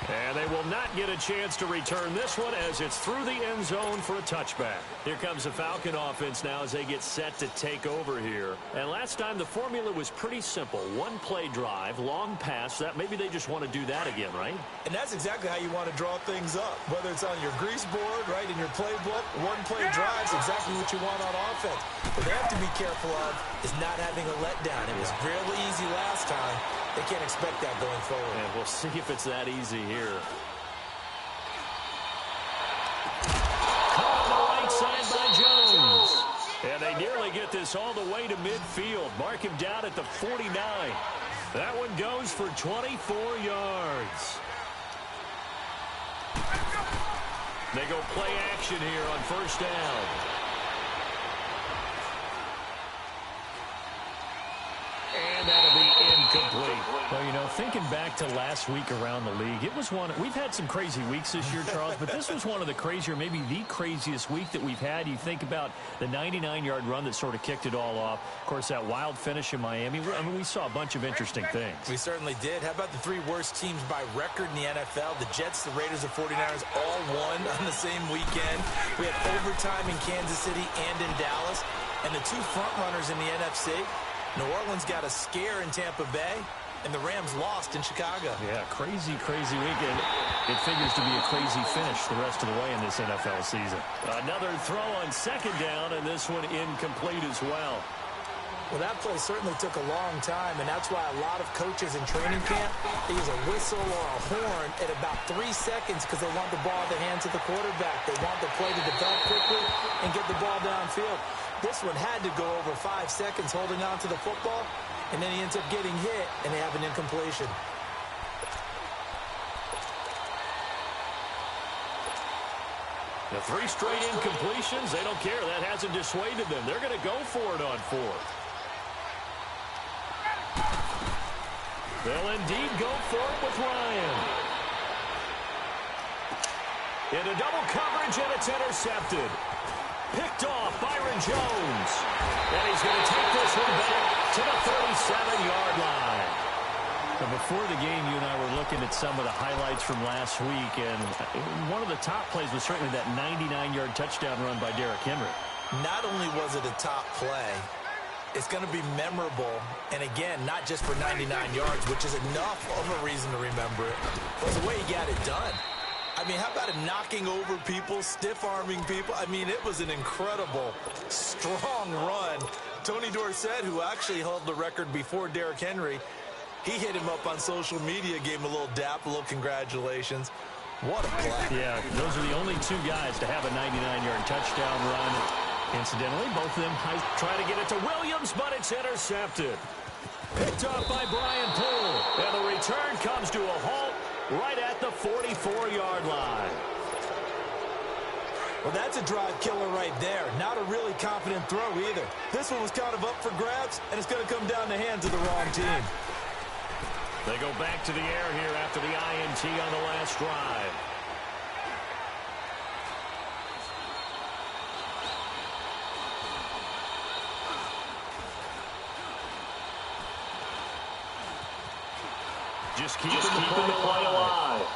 And they will not get a chance to return this one as it's through the end zone for a touchback. Here comes the Falcon offense now as they get set to take over here. And last time the formula was pretty simple. One play drive, long pass. That maybe they just want to do that again, right? And that's exactly how you want to draw things up. Whether it's on your grease board, right, in your playbook, one play drive is exactly what you want on offense. What they have to be careful of is not having a letdown. It was really easy last time. They can't expect that going forward. And we'll see if it's that easy here. Caught on the right side by Jones. And they nearly get this all the way to midfield. Mark him down at the 49. That one goes for 24 yards. They go play action here on first down. And that'll be incomplete. Well, you know, thinking back to last week around the league, it was one. We've had some crazy weeks this year, Charles, but this was one of the crazier, maybe the craziest week that we've had. You think about the 99-yard run that sort of kicked it all off. Of course, that wild finish in Miami. I mean, we saw a bunch of interesting things. We certainly did. How about the 3 worst teams by record in the NFL? The Jets, the Raiders, the 49ers all won on the same weekend. We had overtime in Kansas City and in Dallas. And the 2 front runners in the NFC, New Orleans got a scare in Tampa Bay, and the Rams lost in Chicago. Yeah, crazy, crazy weekend. It figures to be a crazy finish the rest of the way in this NFL season. Another throw on second down, and this one incomplete as well. Well, that play certainly took a long time, and that's why a lot of coaches in training camp, they use a whistle or a horn at about 3 seconds because they want the ball in the hands of the quarterback. They want the play to develop quickly and get the ball downfield. This one had to go over 5 seconds holding on to the football. and then he ends up getting hit, and they have an incompletion. The 3 straight incompletions, they don't care. That hasn't dissuaded them. They're going to go for it on 4th. They'll indeed go for it with Ryan. Into double coverage, and it's intercepted. Picked off Byron Jones. And he's going to take this one back to the 37-yard line. But before the game, you and I were looking at some of the highlights from last week, and one of the top plays was certainly that 99-yard touchdown run by Derrick Henry. Not only was it a top play, it's going to be memorable, and again, not just for 99 yards, which is enough of a reason to remember it, but the way he got it done. I mean, how about it knocking over people, stiff-arming people? I mean, it was an incredible, strong run. Tony Dorsett, who actually held the record before Derrick Henry, he hit him up on social media, gave him a little dap, a little congratulations. What a play. Yeah, those are the only 2 guys to have a 99-yard touchdown run. Incidentally, both of them try to get it to Williams, but it's intercepted. Picked up by Brian Poole, and the return comes to a halt right at the 44-yard line. Well, that's a drive killer right there. Not a really confident throw either. This one was kind of up for grabs, and it's going to come down the hands of the wrong team. They go back to the air here after the INT on the last drive. Just keeping the play alive.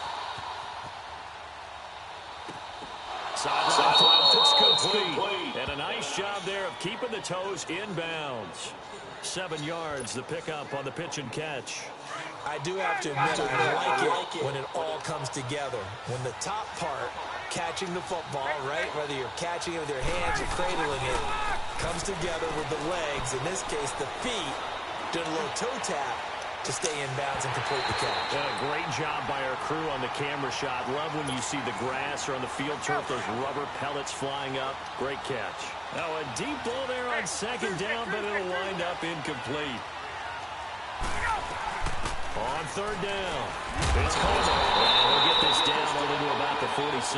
Sideline throw, it's complete. And a nice job there of keeping the toes inbounds. 7 yards, the pickup on the pitch and catch. I do have to admit, I like it when it all comes together. When the top part, catching the football, right, whether you're catching it with your hands or cradling it, comes together with the legs, in this case the feet, doing a little toe tap to stay in bounds and complete the catch. And a great job by our crew on the camera shot. Love when you see the grass or on the field turf, those rubber pellets flying up. Great catch. Now a deep ball there on 2nd down, but it'll wind up incomplete. On 3rd down, it's Coleman. And we'll get this down over to about the 46.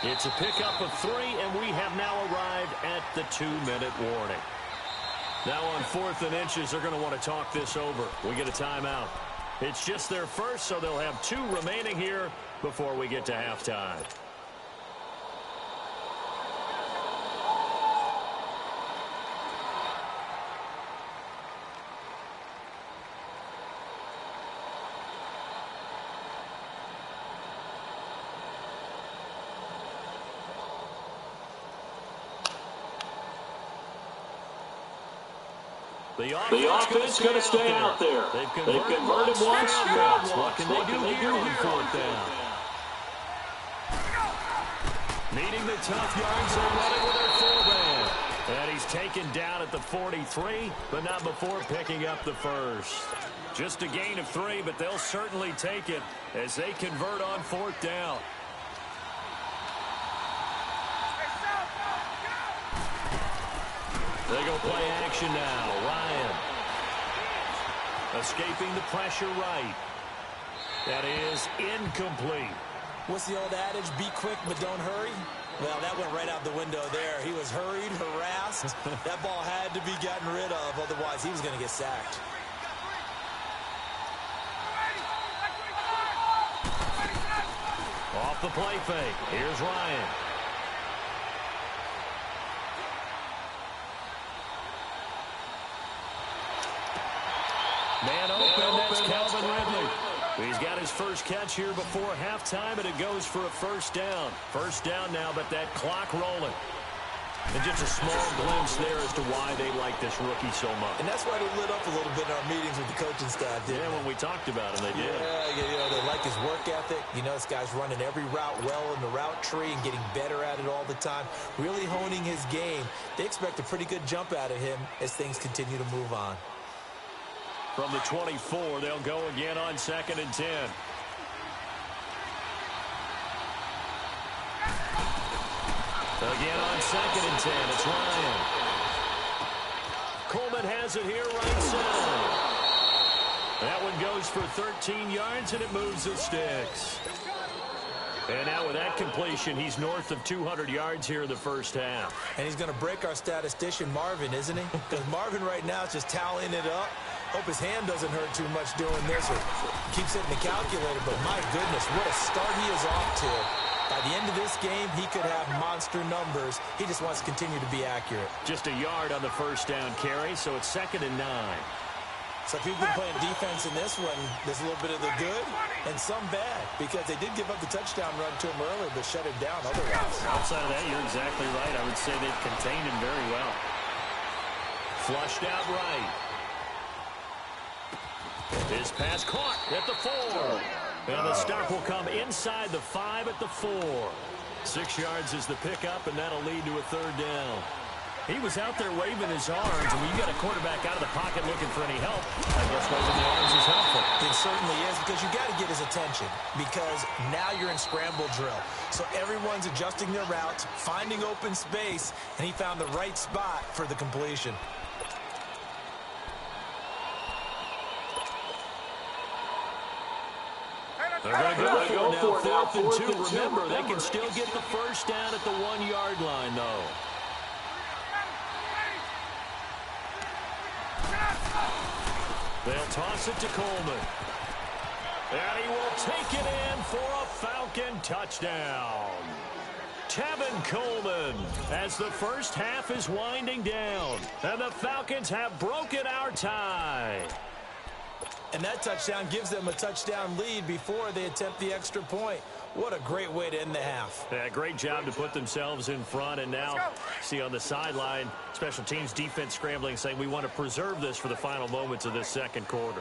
It's a pickup of 3, and we have now arrived at the 2-minute warning. Now on 4th and inches, they're going to want to talk this over. We get a timeout. It's just their first, so they'll have 2 remaining here before we get to halftime. The offense going to stay out there. They've converted once. What can they do here on 4th down? Needing the tough yards, they're running with their fullback. And he's taken down at the 43, but not before picking up the first. Just a gain of 3, but they'll certainly take it as they convert on 4th down. They go play action now. Ryan escaping the pressure right. That is incomplete. What's the old adage? Be quick, but don't hurry. Well, that went right out the window there. He was hurried, harassed. That ball had to be gotten rid of, otherwise he was going to get sacked. Off the play fake. Here's Ryan. Man open, that's Calvin Ridley. He's got his first catch here before halftime, and it goes for a first down. First down now, but that clock rolling. And just a small glimpse there as to why they like this rookie so much. And that's why they lit up a little bit in our meetings with the coaching staff, didn't they? When we talked about him, they did. Yeah, you know, they like his work ethic. You know, this guy's running every route well in the route tree and getting better at it all the time, really honing his game. They expect a pretty good jump out of him as things continue to move on. From the 24, they'll go again on 2nd and 10. Again on 2nd and 10, it's Ryan. Coleman has it here right side. That one goes for 13 yards, and it moves the sticks. And now with that completion, he's north of 200 yards here in the first half. And he's going to break our statistician, Marvin, isn't he? Because Marvin right now is just tallying it up. Hope his hand doesn't hurt too much doing this or keeps hitting the calculator. But my goodness, what a start he is off to. By the end of this game, he could have monster numbers. He just wants to continue to be accurate. Just a yard on the first down carry, so it's 2nd and 9. So people playing defense in this one, there's a little bit of the good and some bad, because they did give up the touchdown run to him earlier, but shut him down otherwise. Outside of that, you're exactly right. I would say they've contained him very well. Flushed out right. His pass caught at the 4. And the stop will come inside the 5 at the 4. 6 yards is the pickup, and that'll lead to a 3rd down. He was out there waving his arms, and when you got a quarterback out of the pocket looking for any help, I guess waving the arms is helpful. It certainly is, because you got to get his attention, because now you're in scramble drill. So everyone's adjusting their routes, finding open space, and he found the right spot for the completion. They're going to go for it now, 4th and 2. Remember, they can still get the first down at the 1-yard line, though. They'll toss it to Coleman. And he will take it in for a Falcon touchdown. Tevin Coleman, as the first half is winding down. And the Falcons have broken our tie. And that touchdown gives them a touchdown lead before they attempt the extra point. What a great way to end the half. Yeah, great job to put themselves in front. And now, see on the sideline, special teams defense scrambling, saying we want to preserve this for the final moments of this second quarter.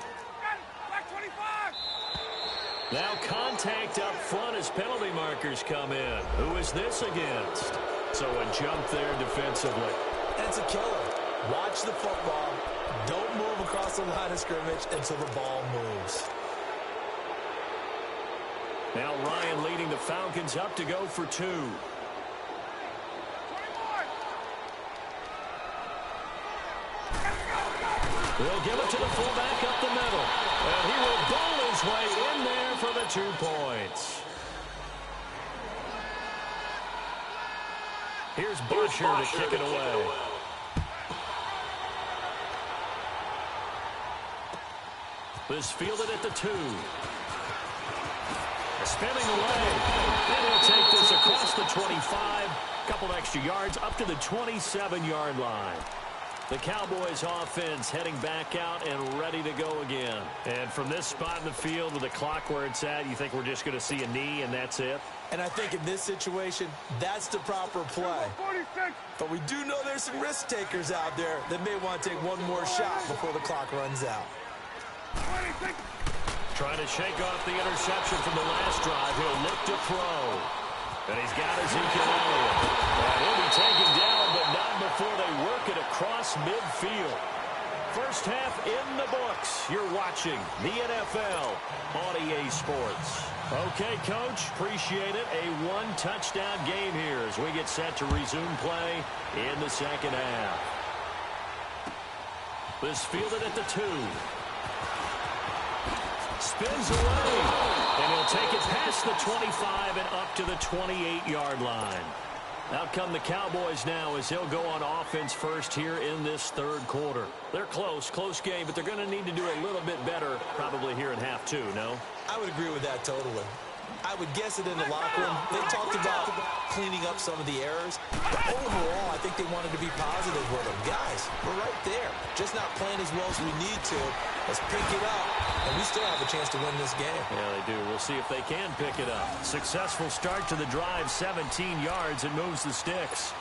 Now contact up front as penalty markers come in. Who is this against? So a jump there defensively. That's a killer. Watch the football. Don't move across the line of scrimmage until the ball moves. Now Ryan leading the Falcons up to go for 2. They'll give it to the fullback up the middle. And he will bowl his way in there for the 2 points. Here's Busher to kick it away. This fielded at the 2. Spinning away. And he'll take this across the 25. Couple extra yards up to the 27-yard line. The Cowboys offense heading back out and ready to go again. And from this spot in the field with the clock where it's at, you think we're just going to see a knee and that's it? And I think in this situation, that's the proper play. But we do know there's some risk takers out there that may want to take one more shot before the clock runs out. Trying to shake off the interception from the last drive. He'll look to throw. And he's got Ezekiel Elliott. And he'll be taken down, but not before they work it across midfield. First half in the books. You're watching the NFL on EA Sports. Okay, Coach, appreciate it. A 1-touchdown game here as we get set to resume play in the second half. This fielded at the 2. Spins away, and he'll take it past the 25 and up to the 28-yard line. Out come the Cowboys now as they'll go on offense first here in this third quarter. They're close game, but they're going to need to do a little bit better probably here in half 2, no? I would agree with that totally. I would guess it in the locker room. They talked about cleaning up some of the errors. But overall, I think they wanted to be positive with them. Guys, we're right there. Just not playing as well as we need to. Let's pick it up, and we still have a chance to win this game. Yeah, they do. We'll see if they can pick it up. Successful start to the drive, 17 yards, and moves the sticks.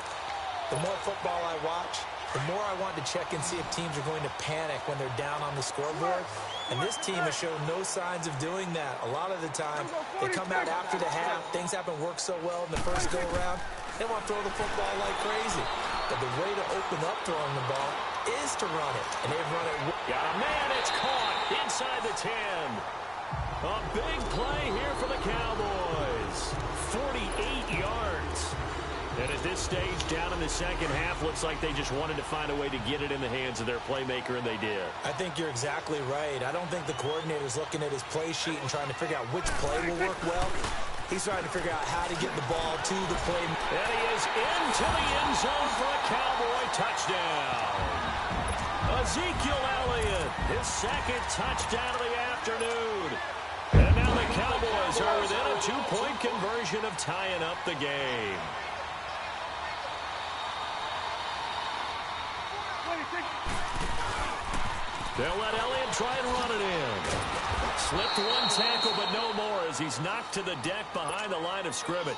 The more football I watch, the more I want to check and see if teams are going to panic when they're down on the scoreboard. And this team has shown no signs of doing that. A lot of the time, they come out after the half. Things haven't worked so well in the first go-around. They want to throw the football like crazy. But the way to open up throwing the ball is to run it. And they've run it. Got a man. It's caught inside the 10. A big play here for the Cowboys. 48 yards. And at this stage, down in the second half, looks like they just wanted to find a way to get it in the hands of their playmaker, and they did. I think you're exactly right. I don't think the coordinator's looking at his play sheet and trying to figure out which play will work well. He's trying to figure out how to get the ball to the play. And he is into the end zone for a Cowboy touchdown. Ezekiel Elliott, his second touchdown of the afternoon. And now the Cowboys are within a 2-point conversion of tying up the game. They'll let Elliott try and run it in. Slipped one tackle, but no more as he's knocked to the deck behind the line of scrimmage.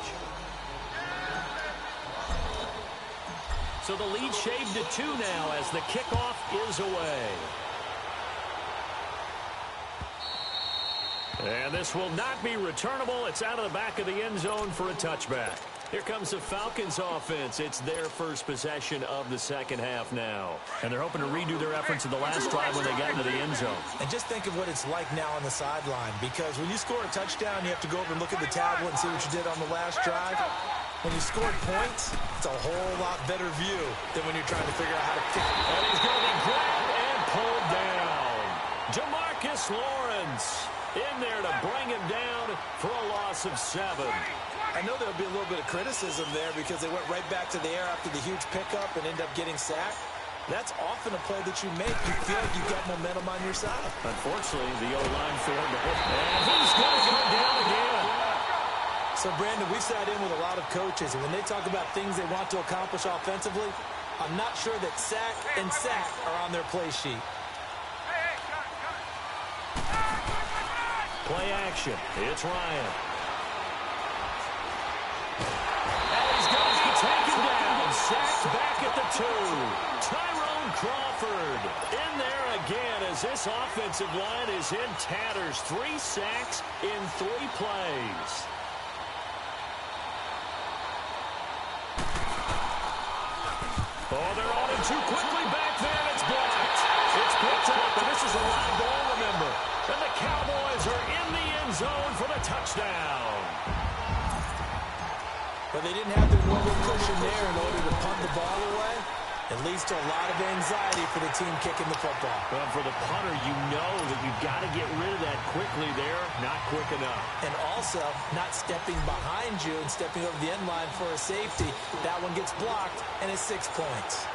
So the lead shaved to 2 now as the kickoff is away. And this will not be returnable. It's out of the back of the end zone for a touchback. Here comes the Falcons offense. It's their first possession of the second half now. And they're hoping to redo their efforts in the last drive when they got into the end zone. And just think of what it's like now on the sideline, because when you score a touchdown, you have to go over and look at the tablet and see what you did on the last drive. When you scored points, it's a whole lot better view than when you're trying to figure out how to kick. And he's going to be grabbed and pulled down. Demarcus Lawrence in there to bring him down for a loss of 7. I know there'll be a little bit of criticism there because they went right back to the air after the huge pickup and end up getting sacked. That's often a play that you make. You feel like you've got momentum on your side. Unfortunately, the O-line failed to hit. And he's going to go down again. So, Brandon, we sat in with a lot of coaches, and when they talk about things they want to accomplish offensively, I'm not sure that sack and sack are on their play sheet. Play action. It's Ryan. And he's going to be taken down. Sacked back at the 2. Tyrone Crawford in there again as this offensive line is in tatters. 3 sacks in 3 plays. Oh, they're on him too quickly back there, and it's blocked. It's picked up, and this is a live ball, remember. And the Cowboys are in the end zone for the touchdown. But they didn't have the normal cushion there in order to punt the ball away. It leads to a lot of anxiety for the team kicking the football. Well, for the punter, you know that you've got to get rid of that quickly there. Not quick enough. And also, not stepping behind you and stepping over the end line for a safety. That one gets blocked, and it's 6 points.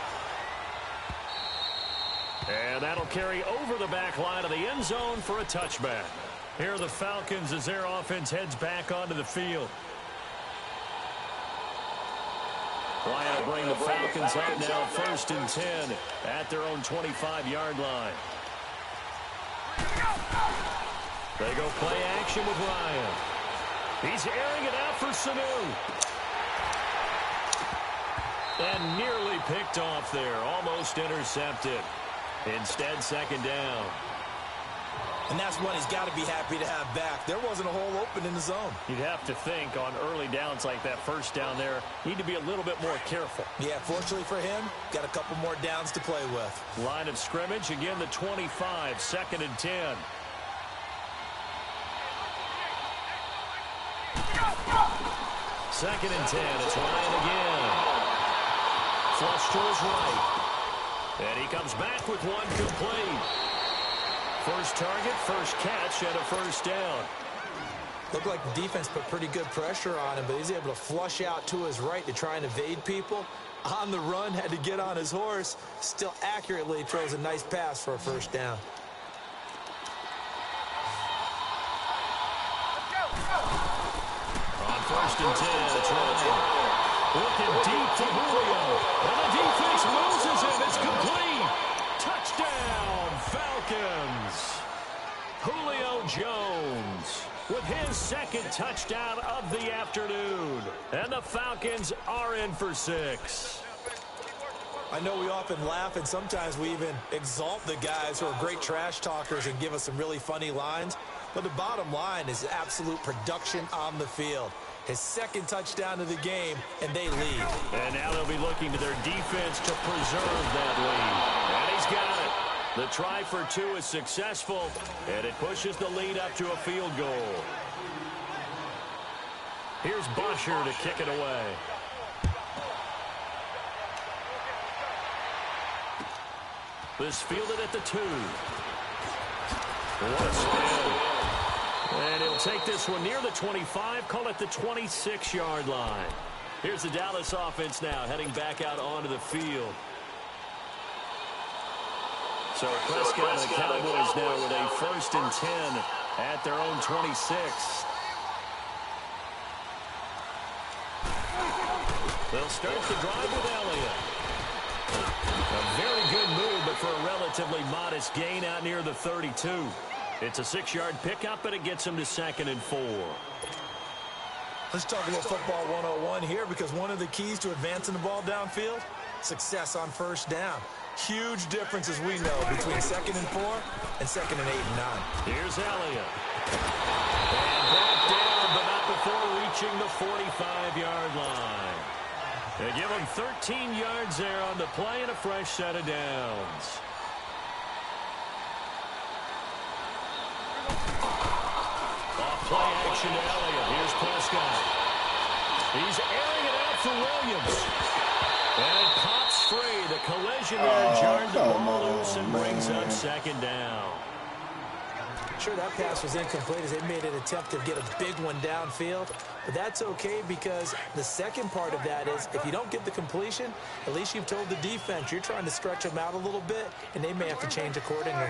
And that'll carry over the back line of the end zone for a touchback. Here are the Falcons as their offense heads back onto the field. Ryan will bring the Falcons up now, 1st and 10 at their own 25-yard line. They go play action with Ryan. He's airing it out for Sanu. And nearly picked off there, almost intercepted. Instead, 2nd down. And that's one he's got to be happy to have back. There wasn't a hole open in the zone. You'd have to think on early downs like that, 1st down there, need to be a little bit more careful. Yeah, fortunately for him, got a couple more downs to play with. Line of scrimmage, again the 25, 2nd and 10. Second and 10, it's Ryan again. Flush to his right. And he comes back with one complete. First target, first catch, and a 1st down. Looked like the defense put pretty good pressure on him, but he's able to flush out to his right to try and evade people. On the run, had to get on his horse. Still accurately throws a nice pass for a 1st down. On 1st and 10, it's Ryan. Looking deep for Julio. And the defense loses him. It's complete. Touchdown, Falcons. Julio Jones with his 2nd touchdown of the afternoon. And the Falcons are in for 6. I know we often laugh, and sometimes we even exalt the guys who are great trash talkers and give us some really funny lines. But the bottom line is absolute production on the field. His 2nd touchdown of the game, and they lead. And now they'll be looking to their defense to preserve that lead. And he's got it. The try for 2 is successful, and it pushes the lead up to a field goal. Here's Busher to kick it away. This fielded at the 2. What a spin. And he'll take this one near the 25, call it the 26-yard line. Here's the Dallas offense now, heading back out onto the field. So Prescott and the Cowboys now with a 1st and 10 at their own 26. They'll start the drive with Elliott. A very good move, but for a relatively modest gain out near the 32. It's a 6-yard pickup, but it gets him to 2nd and 4. Let's talk a little football 101 here, because one of the keys to advancing the ball downfield, success on 1st down. Huge difference, as we know, between 2nd and 4 and 2nd and 8 and 9. Here's Elliott. And brought down, but not before reaching the 45-yard line. They give him 13 yards there on the play and a fresh set of downs. Off play action to Elliott. Here's Prescott. He's airing it out for Williams. And it pops free. The collision there jarred the ball loose and brings up 2nd down. Sure, that pass was incomplete as they made an attempt to get a big one downfield. But that's okay, because the second part of that is if you don't get the completion, at least you've told the defense you're trying to stretch them out a little bit, and they may have to change accordingly.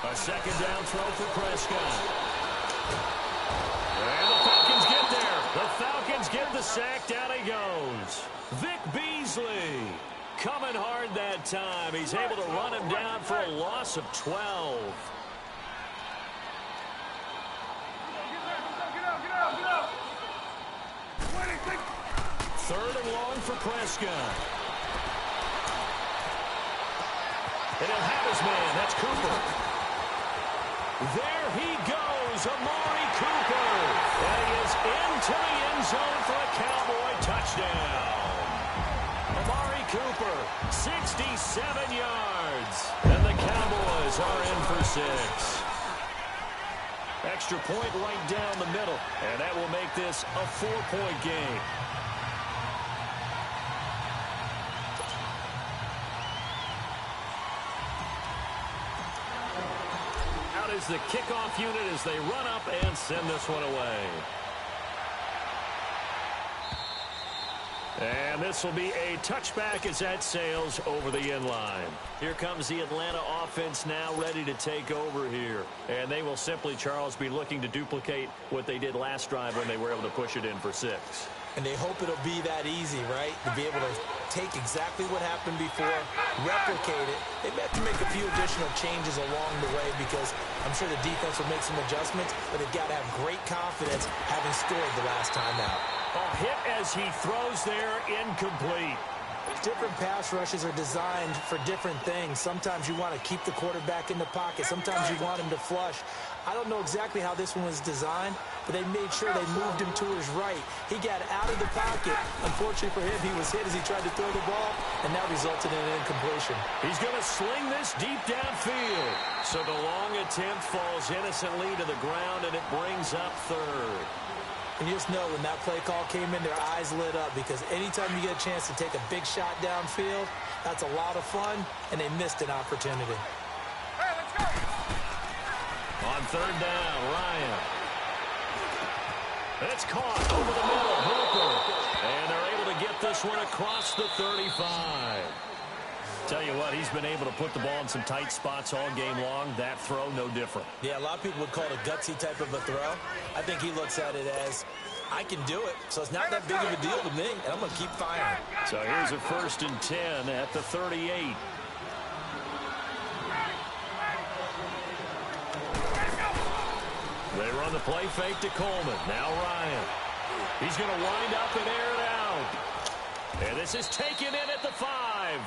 A 2nd down throw for Prescott. And the Falcons get there. The Falcons get the sack. Down he goes. Vic Beasley coming hard that time. He's able to run him down for a loss of 12. Third and long for Prescott. And he'll have his man. That's Cooper. There he goes, Amari Cooper. And he is into the end zone for a Cowboy touchdown. Amari Cooper, 67 yards. And the Cowboys are in for 6. Extra point right down the middle. And that will make this a 4-point game. Out is the kickoff unit as they run up and send this one away. And this will be a touchback as that sails over the end line. Here comes the Atlanta offense now ready to take over here. And they will simply, Charles, be looking to duplicate what they did last drive when they were able to push it in for 6. And they hope it'll be that easy, right? To be able to take exactly what happened before, replicate it. They may have to make a few additional changes along the way, because I'm sure the defense will make some adjustments, but they've got to have great confidence having scored the last time out. A hit as he throws there, incomplete. Different pass rushes are designed for different things. Sometimes you want to keep the quarterback in the pocket. Sometimes you want him to flush. I don't know exactly how this one was designed, but they made sure they moved him to his right. He got out of the pocket. Unfortunately for him, he was hit as he tried to throw the ball, and that resulted in an incompletion. He's going to sling this deep downfield. So the long attempt falls innocently to the ground, and it brings up 3rd. And you just know when that play call came in, their eyes lit up, because anytime you get a chance to take a big shot downfield, that's a lot of fun, and they missed an opportunity. Hey, let's go! On 3rd down, Ryan. It's caught over the middle, Hooper. And they're able to get this one across the 35. Tell you what, he's been able to put the ball in some tight spots all game long. That throw, no different. Yeah, a lot of people would call it a gutsy type of a throw. I think he looks at it as, I can do it, so it's not that big of a deal to me, and I'm going to keep firing. So here's a 1st and 10 at the 38. They run the play fake to Coleman. Now Ryan. He's going to wind up and air it out. And this is taken in at the 5.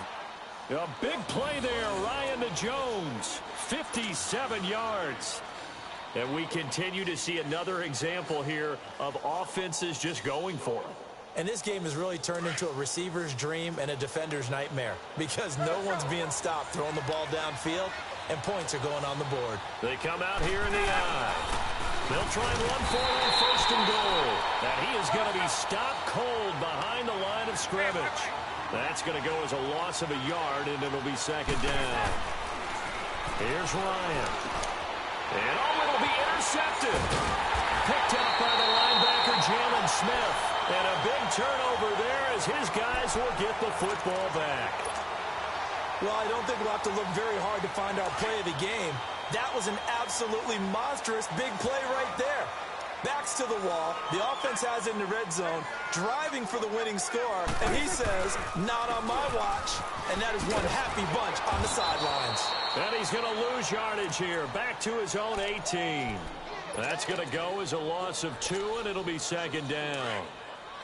A big play there, Ryan to Jones, 57 yards. And we continue to see another example here of offenses just going for it. And this game has really turned into a receiver's dream and a defender's nightmare, because no one's being stopped throwing the ball downfield, and points are going on the board. They come out here in the eye. They'll try and run for it on first and goal. And he is going to be stopped cold behind the line of scrimmage. That's going to go as a loss of a yard, and it'll be second down. Here's Ryan. And it'll be intercepted. Picked out by the linebacker, Jalen Smith. And a big turnover there as his guys will get the football back. Well, I don't think we'll have to look very hard to find our play of the game. That was an absolutely monstrous big play right there. Backs to the wall. The offense has it in the red zone, driving for the winning score. And he says, not on my watch. And that is one happy bunch on the sidelines. And he's going to lose yardage here. Back to his own 18. That's going to go as a loss of 2, and it'll be second down.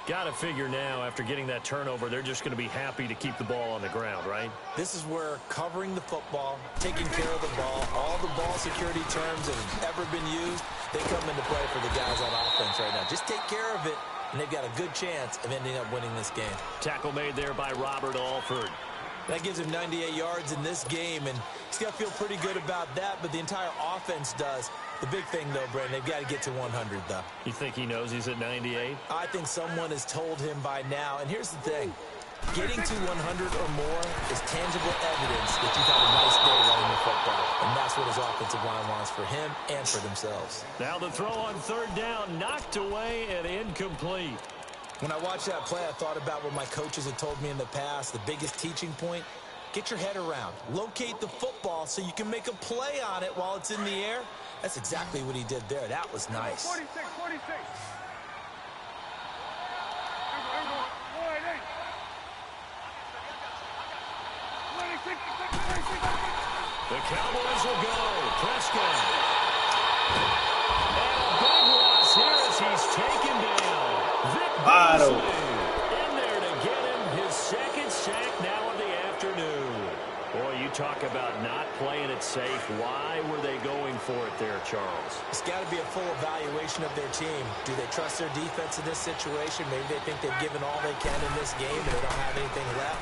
Got to figure now, after getting that turnover, they're just going to be happy to keep the ball on the ground, right? This is where covering the football, taking care of the ball, all the ball security terms that have ever been used, they come into play for the guys on offense right now. Just take care of it, and they've got a good chance of ending up winning this game. Tackle made there by Robert Alford. That gives him 98 yards in this game, and he's got to feel pretty good about that, but the entire offense does. The big thing, though, Brandon, they've got to get to 100, though. You think he knows he's at 98? I think someone has told him by now. And here's the thing. Getting to 100 or more is tangible evidence that you've had a nice day running the football. And that's what his offensive line wants for him and for themselves. Now the throw on third down, knocked away and incomplete. When I watched that play, I thought about what my coaches had told me in the past. The biggest teaching point, get your head around. Locate the football so you can make a play on it while it's in the air. That's exactly what he did there. That was nice. 46. The Cowboys will go. Prescott. And a big loss here as he's taken down. Vic Beasley in there to get him his second sack now of the afternoon. Boy, you talk about not playing it safe. Why were they going for it there, Charles? It's got to be a full evaluation of their team. Do they trust their defense in this situation? Maybe they think they've given all they can in this game and they don't have anything left.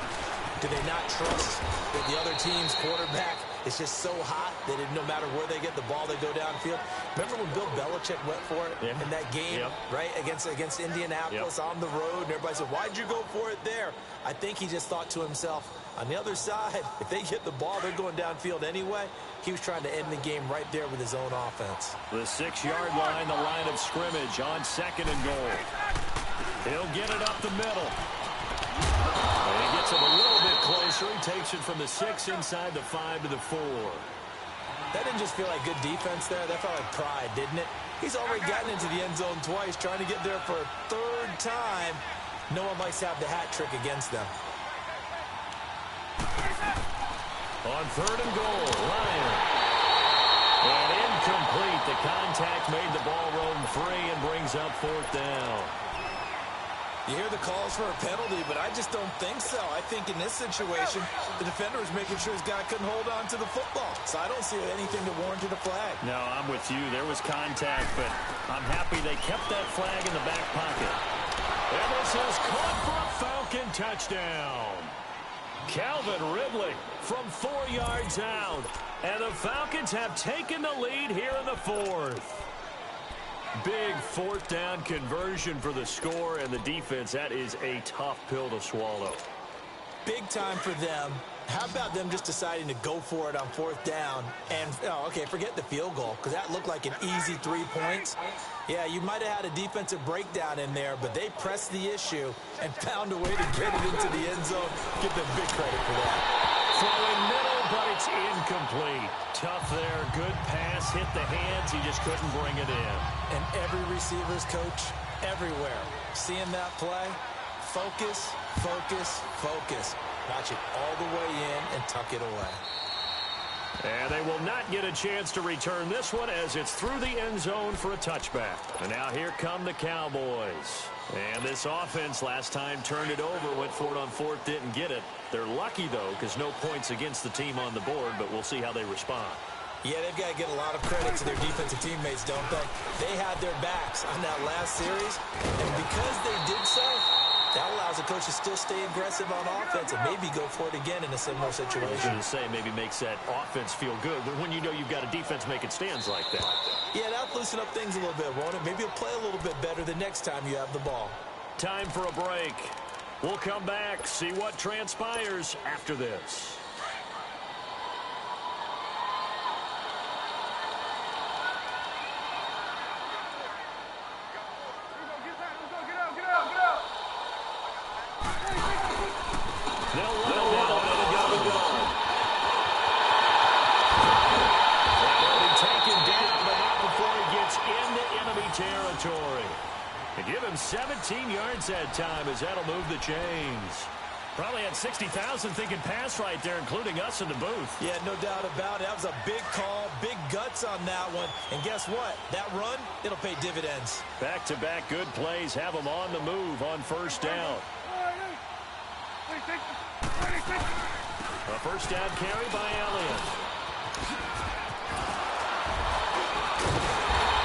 Do they not trust that the other team's quarterback is just so hot that no matter where they get the ball, they go downfield? Remember when Bill Belichick went for it in that game, right, against Indianapolis on the road, and everybody said, why'd you go for it there? I think he just thought to himself, on the other side, if they get the ball, they're going downfield anyway. He was trying to end the game right there with his own offense. The 6-yard line, the line of scrimmage on second and goal. He'll get it up the middle. And he gets him a little bit closer. He takes it from the 6 inside the 5 to the 4. That didn't just feel like good defense there. That felt like pride, didn't it? He's already gotten into the end zone twice, trying to get there for a third time. No one likes to have the hat trick against them. On third and goal, Ryan. And incomplete. The contact made the ball roam free and brings up fourth down. You hear the calls for a penalty, but I just don't think so. I think in this situation, the defender was making sure his guy couldn't hold on to the football. So I don't see anything that warranted a flag. No, I'm with you. There was contact, but I'm happy they kept that flag in the back pocket. And this is caught for a Falcon touchdown. Calvin Ridley from 4 yards out. And the Falcons have taken the lead here in the fourth. Big fourth down conversion for the score, and the defense, that is a tough pill to swallow. Big time for them. How about them just deciding to go for it on fourth down? And, okay, forget the field goal, because that looked like an easy 3 points. Yeah, you might have had a defensive breakdown in there, but they pressed the issue and found a way to get it into the end zone. Give them big credit for that. Throwing middle, but it's incomplete. Tough there. Good pass. Hit the hands. He just couldn't bring it in. And every receiver's coach, everywhere, seeing that play, focus, focus, focus. Watch it all the way in and tuck it away. And they will not get a chance to return this one as it's through the end zone for a touchback. And now here come the Cowboys. And this offense last time turned it over, went for it on fourth, didn't get it. They're lucky, though, because no points against the team on the board, but we'll see how they respond. Yeah, they've got to get a lot of credit to their defensive teammates, don't they? They had their backs on that last series, and because they did so, That allows the coach to still stay aggressive on offense and maybe go for it again in a similar situation. I was going to say maybe makes that offense feel good when you know you've got a defense making stands like that. Yeah, that'll loosen up things a little bit, won't it? Maybe you'll play a little bit better the next time you have the ball. Time for a break. We'll come back, see what transpires after this. Territory. They give him 17 yards that time as that'll move the chains. Probably had 60,000 thinking pass right there, including us in the booth. Yeah, no doubt about it. That was a big call, big guts on that one. And guess what? That run, it'll pay dividends. Back-to-back good plays have them on the move on first down. A first down carry by Elliott.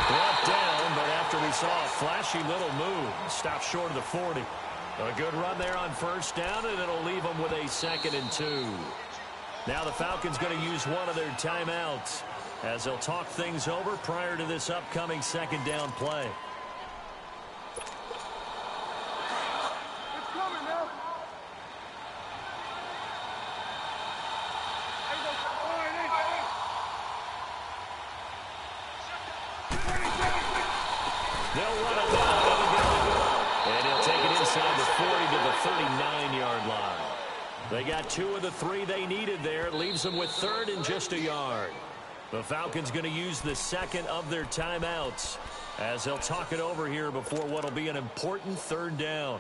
Brought down, but after we saw a flashy little move, stopped short of the 40. A good run there on first down, and it'll leave them with a 2nd and 2. Now the Falcons going to use one of their timeouts as they'll talk things over prior to this upcoming 2nd down play. They'll run it down. And he'll take it inside the 40 to the 39-yard line. They got 2 of the 3 they needed there. It leaves them with 3rd and just a yard. The Falcons going to use the 2nd of their timeouts as they'll talk it over here before what will be an important 3rd down.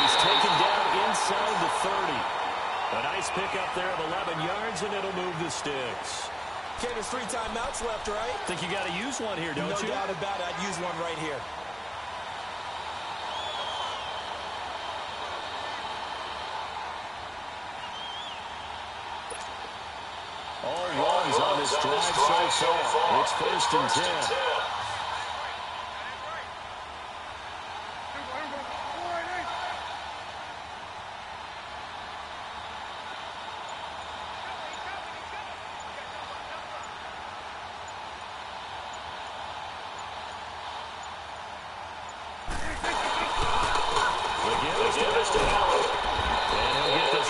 He's taken down inside the 30. A nice pickup there of 11 yards, and it'll move the sticks. Okay, there's 3 timeouts left, right? Think you got to use one here, don't you? No doubt about it. I'd use one right here. All runs on this drive so far. It's 1st and 10.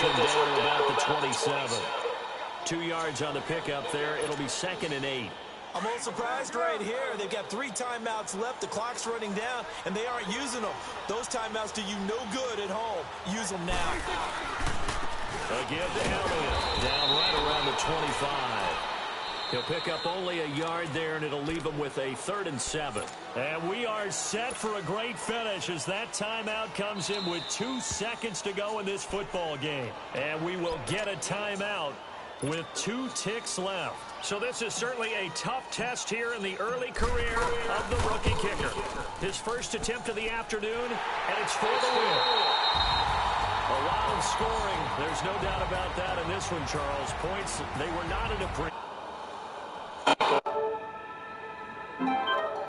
Down about the 27. 2 yards on the pickup there. It'll be 2nd and 8. I'm a little surprised right here. They've got 3 timeouts left. The clock's running down, and they aren't using them. Those timeouts do you no good at home. Use them now. Again to Elliott. Down right around the 25. He'll pick up only a yard there, and it'll leave him with a 3rd and 7. And we are set for a great finish as that timeout comes in with 2 seconds to go in this football game. And we will get a timeout with 2 ticks left. So this is certainly a tough test here in the early career of the rookie kicker. His first attempt of the afternoon, and it's for the win. A lot of scoring. There's no doubt about that in this one, Charles. Points, they were not in a